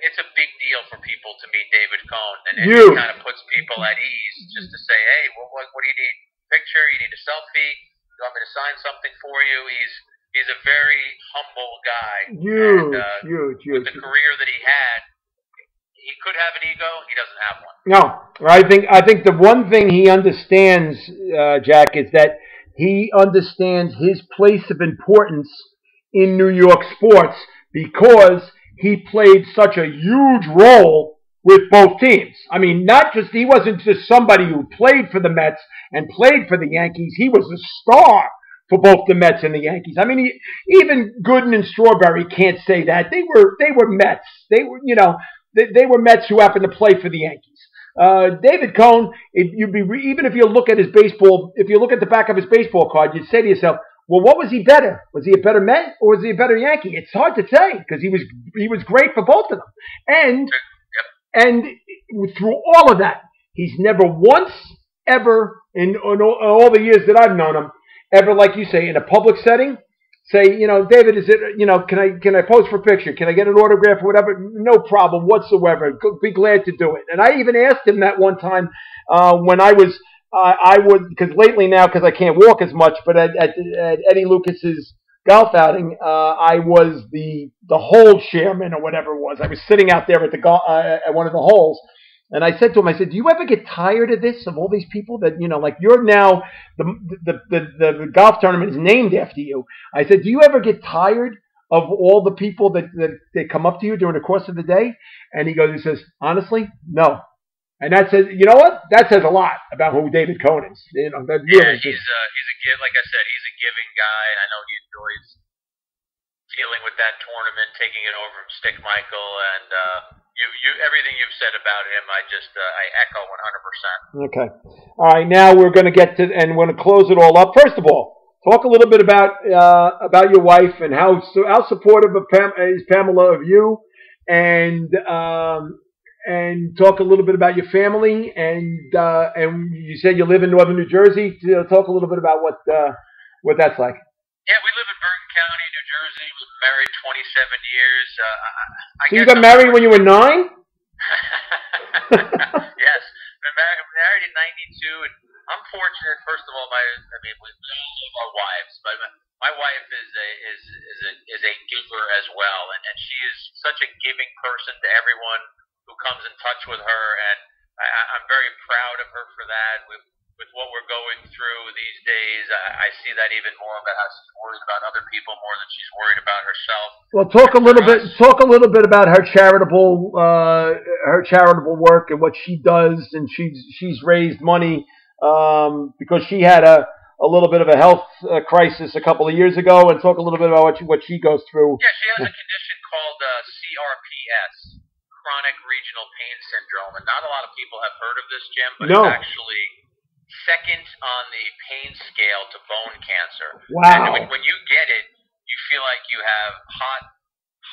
It's a big deal for people to meet David Cohn, and it kind of puts people at ease just to say, hey, what do you need? Picture? You need a selfie? You want me to sign something for you? He's a very humble guy. Huge. With the career that he had, he could have an ego. He doesn't have one. No, I think the one thing he understands, Jack, is that he understands his place of importance in New York sports, because he played such a huge role with both teams. I mean, he wasn't just somebody who played for the Mets and played for the Yankees. He was a star for both the Mets and the Yankees. I mean, even Gooden and Strawberry can't say that. They were Mets. They were Mets who happened to play for the Yankees. David Cohn, even if you look at his baseball, if you look at the back of his baseball card, you'd say to yourself, well, what was he better? Was he a better Met or was he a better Yankee? It's hard to say, because he was great for both of them. And through all of that, he's never once ever in all the years that I've known him, ever, like you say, in a public setting, say, David, is it, can I pose for a picture? Can I get an autograph or whatever? No problem whatsoever. Be glad to do it. And I even asked him that one time when I would, because lately now, because I can't walk as much, but at Eddie Lucas's golf outing, I was the hole chairman or whatever it was. I was sitting out there at one of the holes, and I said to him, do you ever get tired of this, of all these people that, like you're now, the golf tournament is named after you. I said, do you ever get tired of all the people that come up to you during the course of the day? And he says, honestly, no. And that says, you know what? That says a lot about who David Cohn is. He's a like I said, he's a giving guy, and I know he enjoys dealing with that tournament, taking it over from Stick Michael, and everything you've said about him, I echo 100%. Okay. All right. Now we're going to get to, and we're going to close it all up. First of all, talk a little bit about your wife and how supportive is Pamela of you, and talk a little bit about your family, and you said you live in northern New Jersey. Talk a little bit about what that's like. Yeah, we live in Bergen County, New Jersey. We were married 27 years. So you got married when you were 9? Yes, we married in '92, and I'm fortunate. First of all, we love our wives, but my wife is a giver as well, and she is such a giving person to everyone who comes in touch with her, and I'm very proud of her for that. With what we're going through these days, I see that even more about how she's worried about other people more than she's worried about herself. Well, talk a little bit about her charitable work and what she does, and she's raised money because she had a little bit of a health crisis a couple of years ago, and talk a little bit about what she goes through. Yeah, she has a condition called CRPS, chronic regional pain syndrome, and not a lot of people have heard of this, Jim, but No. It's actually second on the pain scale to bone cancer. Wow. And when you get it, you feel like you have hot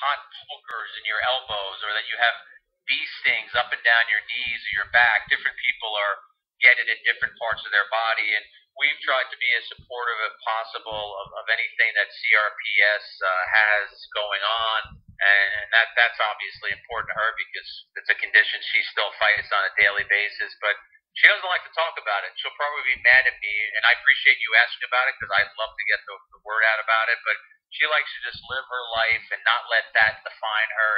pokers in your elbows, or that you have bee stings up and down your knees or your back. Different people get it in different parts of their body, and we've tried to be as supportive as possible of anything that CRPS has going on, and that's obviously important to her because it's a condition she still fights on a daily basis, but she doesn't like to talk about it. She'll probably be mad at me, and I appreciate you asking about it because I'd love to get the word out about it, but she likes to just live her life and not let that define her.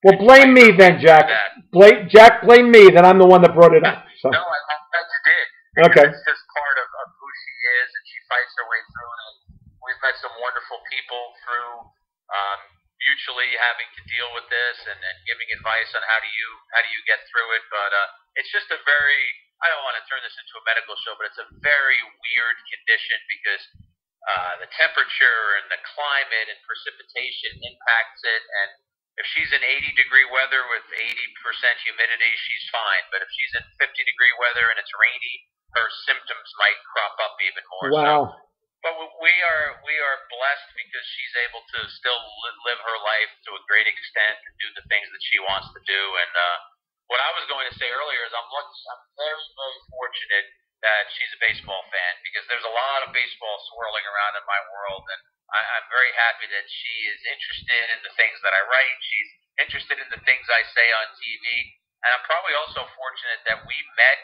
Well, blame me then, Jack. Blame me that I'm the one that brought it up. So. No, I'm glad you did. Okay. It's just part of who she is, and she fights her way through it. We've met some wonderful people through mutually having to deal with this and giving advice on how do you get through it. But it's just a very, I don't want to turn this into a medical show, but it's a very weird condition because the temperature and the climate and precipitation impacts it. And if she's in 80-degree weather with 80% humidity, she's fine. But if she's in 50-degree weather and it's rainy, her symptoms might crop up even more. Wow. So, but we are blessed because she's able to still live her life to a great extent and do the things that she wants to do. And what I was going to say earlier is I'm very, very fortunate that she's a baseball fan because there's a lot of baseball swirling around in my world, and I'm very happy that she is interested in the things that I write. She's interested in the things I say on TV, and I'm probably also fortunate that we met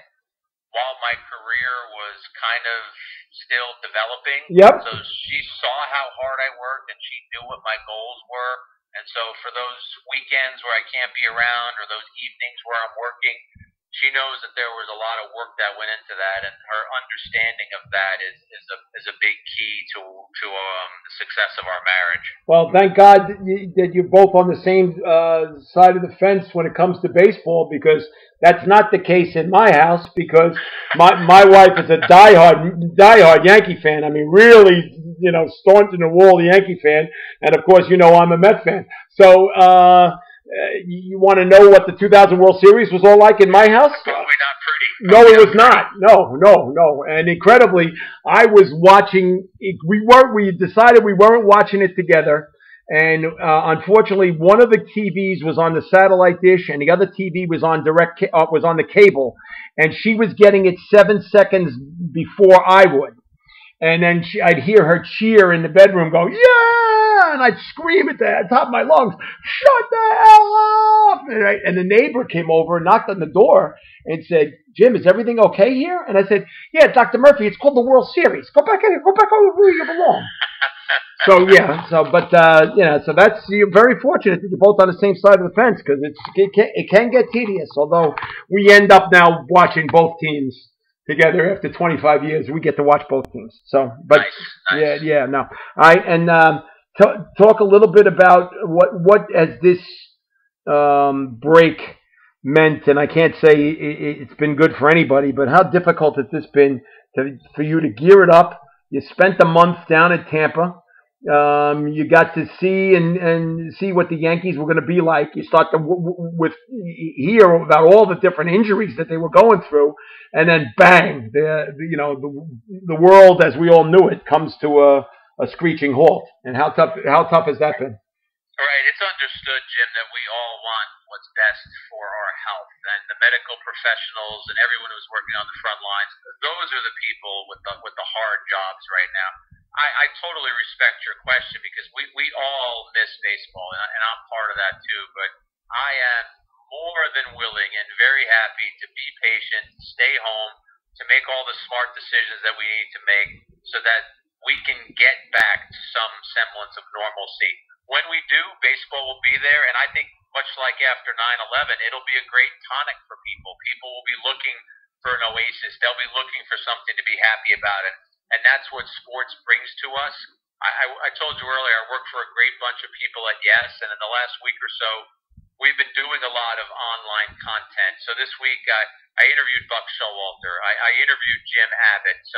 while my career was kind of still developing. Yep. So she saw how hard I worked, and she knew what my goals were. And so for those weekends where I can't be around or those evenings where I'm working, she knows that there was a lot of work that went into that, and her understanding of that is a big key to the success of our marriage. Well, thank God that you're both on the same side of the fence when it comes to baseball, because that's not the case in my house. Because my wife is a diehard Yankee fan. I mean, really, staunch in the wall Yankee fan, and of course, I'm a Met fan. So. You want to know what the 2000 World Series was all like in my house? Probably not pretty. No, it was not. No. And incredibly, I was watching. We decided we weren't watching it together, and unfortunately, one of the TVs was on the satellite dish, and the other TV was on the cable, and she was getting it 7 seconds before I would. And then I'd hear her cheer in the bedroom, go, yeah! And I'd scream at the top of my lungs, shut the hell up! And the neighbor came over and knocked on the door and said, Jim, is everything okay here? And I said, yeah, Dr. Murphy, it's called the World Series. Go back over where you belong. So that's, you're very fortunate that you're both on the same side of the fence, because it can get tedious, although we end up now watching both teams together after 25 years. We get to watch both teams. So, but nice. Yeah, no. All right, and talk a little bit about what has this break meant. And I can't say it's been good for anybody, but how difficult has this been for you to gear it up? You spent a month down in Tampa. You got to see and see what the Yankees were going to be like. You start to hear about all the different injuries that they were going through, and then bang, the world as we all knew it comes to a screeching halt. And how tough has that been? Right, it's understood, Jim, that we all want what's best for our health, and the medical professionals and everyone who's working on the front lines. Those are the people with the hard jobs right now. I totally respect your question because we all miss baseball, and I'm part of that too. But I am more than willing and very happy to be patient, stay home, to make all the smart decisions that we need to make so that we can get back to some semblance of normalcy. When we do, baseball will be there, and I think much like after 9/11, it'll be a great tonic for people. People will be looking for an oasis. They'll be looking for something to be happy about it, and that's what sports brings to us. I told you earlier, I work for a great bunch of people at YES, and in the last week or so, we've been doing a lot of online content. So this week, I interviewed Buck Showalter. I interviewed Jim Abbott. So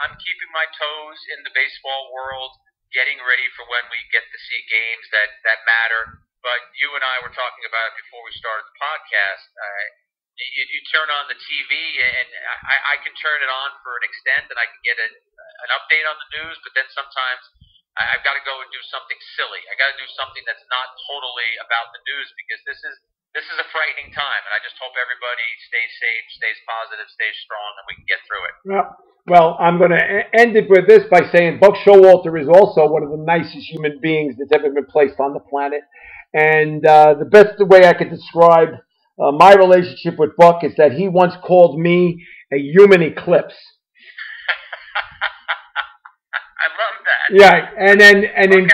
I'm keeping my toes in the baseball world, getting ready for when we get to see games that matter. But you and I were talking about it before we started the podcast. You turn on the TV, and I can turn it on for an extent, and I can get an update on the news, but then sometimes I've got to go and do something silly. I got to do something that's not totally about the news, because this is a frightening time, and I just hope everybody stays safe, stays positive, stays strong, and we can get through it. Well, I'm going to end it with this by saying Buck Showalter is also one of the nicest human beings that's ever been placed on the planet. And the best way I could describe my relationship with Buck is that he once called me a human eclipse. I love that. Yeah, and then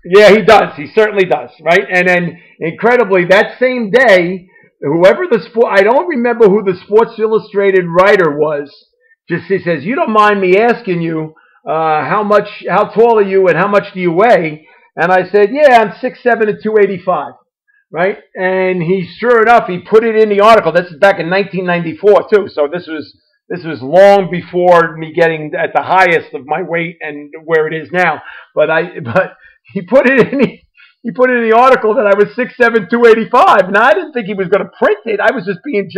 yeah, he does. He certainly does, right? And then incredibly, that same day, whoever I don't remember who the Sports Illustrated writer was. Just he says, "You don't mind me asking you how tall are you, and how much do you weigh?" And I said, "Yeah, I'm 6'7" and 285." Right? And sure enough, he put it in the article. This is back in 1994 too. So this was long before me getting at the highest of my weight and where it is now. But he put it in the article that I was 6'7", 285. Now I didn't think he was going to print it. I was just being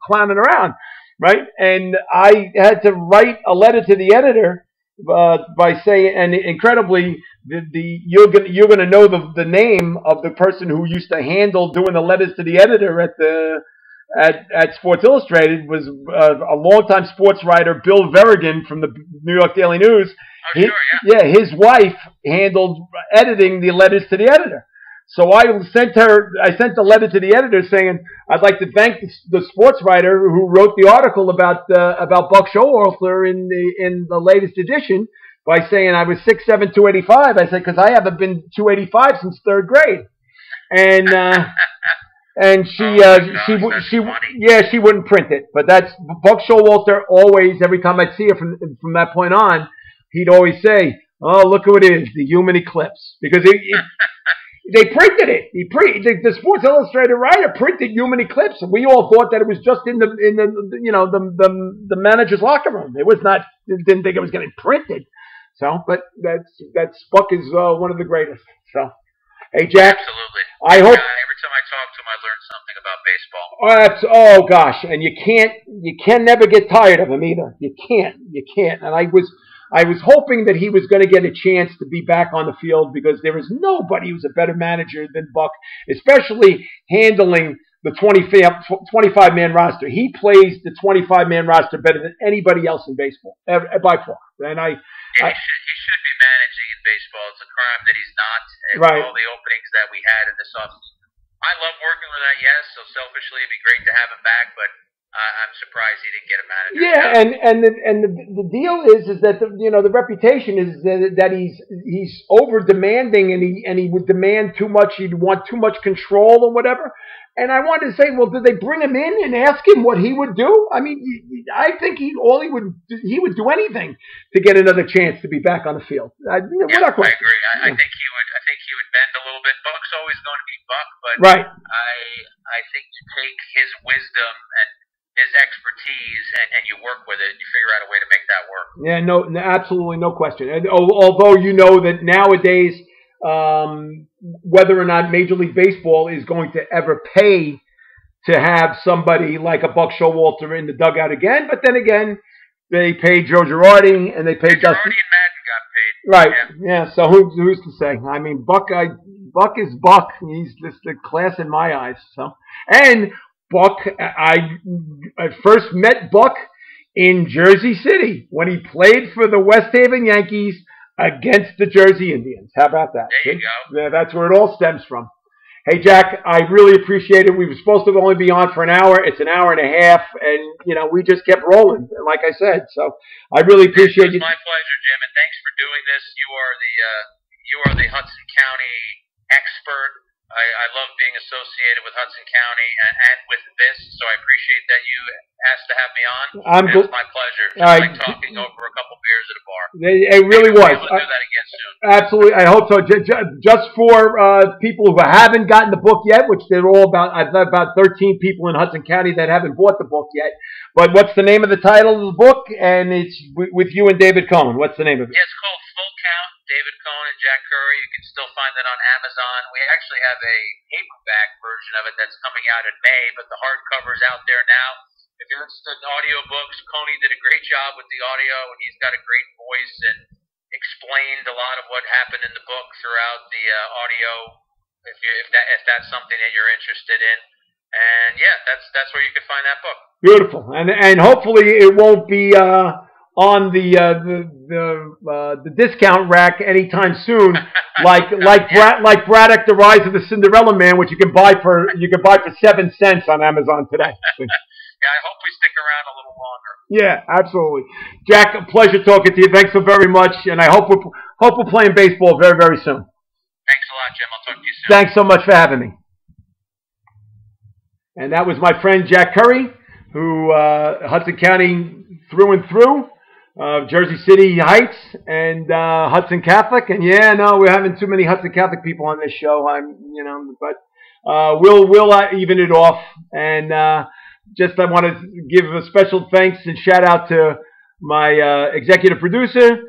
clowning around, right? And I had to write a letter to the editor by saying, and incredibly, you're gonna know the name of the person who used to handle doing the letters to the editor at Sports Illustrated was a longtime sports writer, Bill Verrigan from the New York Daily News. Oh, sure, yeah. His wife handled editing the letters to the editor. So I sent the letter to the editor saying, "I'd like to thank the sports writer who wrote the article about Buck Showalter in the latest edition, by saying I was 6'7", 285. I said, because I haven't been 285 since third grade." And she wouldn't print it. But that's Buck Showalter. Always, every time I'd see her from that point on, he'd always say, "Oh, look who it is, the human eclipse," because they printed it. The Sports Illustrated writer printed human eclipse, and we all thought that it was just in the manager's locker room. It was not. Didn't think it was getting printed. So, but that's Buck is one of the greatest. So, hey Jack, absolutely. I hope every time I talk to him, I learn something about baseball. Oh gosh, and you can never get tired of him either. You can't. And I was hoping that he was going to get a chance to be back on the field, because there is nobody who's a better manager than Buck, especially handling the 25-man roster. He plays the 25-man roster better than anybody else in baseball, by far. And he should be managing in baseball. It's a crime that he's not. Right. All the openings that we had in this offseason. I love working with that, yes, so selfishly it'd be great to have him back, but I'm surprised he didn't get a manager. Yeah, and the deal is that the reputation is that he's over demanding, and he would demand too much. He'd want too much control or whatever. And I wanted to say, well, did they bring him in and ask him what he would do? I mean, I think he would do anything to get another chance to be back on the field. I agree. I think he would bend a little bit. Buck's always going to be Buck, but right. I think you take his wisdom and his expertise and you work with it, and you figure out a way to make that work. Yeah, no, absolutely, no question. And although you know that nowadays, whether or not Major League Baseball is going to ever pay to have somebody like a Buck Showalter in the dugout again, but then again, they paid Joe Girardi and they paid Dusty. Girardi and Madden got paid. Right. Yeah. So who's to say? I mean, Buck is Buck. He's just a class in my eyes. So, and Buck, I first met Buck in Jersey City when he played for the West Haven Yankees against the Jersey Indians. How about that? There you go. Yeah, that's where it all stems from. Hey, Jack, I really appreciate it. We were supposed to only be on for an hour. It's an hour and a half, and, we just kept rolling, like I said. So I really appreciate you. It's my pleasure, Jim, and thanks for doing this. You are the Hudson County expert. I love being associated with Hudson County and with this, so I appreciate that you asked to have me on. It's my pleasure. Just like talking over a couple beers at a bar. It really was. We'll do that again soon. Absolutely. I hope so. Just for people who haven't gotten the book yet, which they're all about, I've got about 13 people in Hudson County that haven't bought the book yet. But what's the name of the title of the book? And it's with you and David Cohen. What's the name of it? Yeah, it's called Full Count, David Cohen and Jack Curry. You can still find that on Amazon. We actually have a paperback version of it that's coming out in May, but the hardcover is out there now. If you're interested in audiobooks, Coney did a great job with the audio, and he's got a great voice and explained a lot of what happened in the book throughout the audio. If that's something that you're interested in, and yeah, that's where you can find that book. Beautiful, and hopefully it won't be on the discount rack anytime soon, like Braddock, The Rise of the Cinderella Man, which you can buy for 7 cents on Amazon today. Yeah, I hope we stick around a little longer. Yeah, absolutely. Jack, a pleasure talking to you. Thanks so very much, and I hope we're playing baseball very, very soon. Thanks a lot, Jim. I'll talk to you soon. Thanks so much for having me. And that was my friend Jack Curry, who Hudson County through and through, Jersey City Heights, and Hudson Catholic. And yeah, no, we're having too many Hudson Catholic people on this show. But we'll even it off. And I want to give a special thanks and shout out to my executive producer,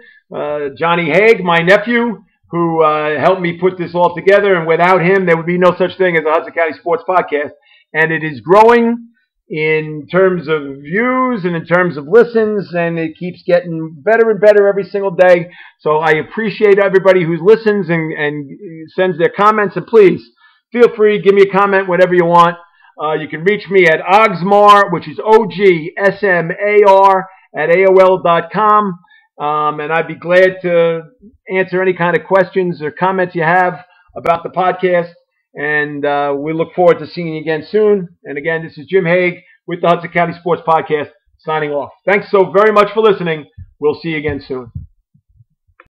Johnny Haig, my nephew, who helped me put this all together. And without him, there would be no such thing as a Hudson County Sports Podcast. And it is growing in terms of views and in terms of listens, and it keeps getting better and better every single day. So I appreciate everybody who listens and sends their comments. And please, feel free, give me a comment, whatever you want. You can reach me at Ogsmar, which is OGSMAR at AOL.com. And I'd be glad to answer any kind of questions or comments you have about the podcast. And we look forward to seeing you again soon. And again, this is Jim Haig with the Hudson County Sports Podcast signing off. Thanks so very much for listening. We'll see you again soon.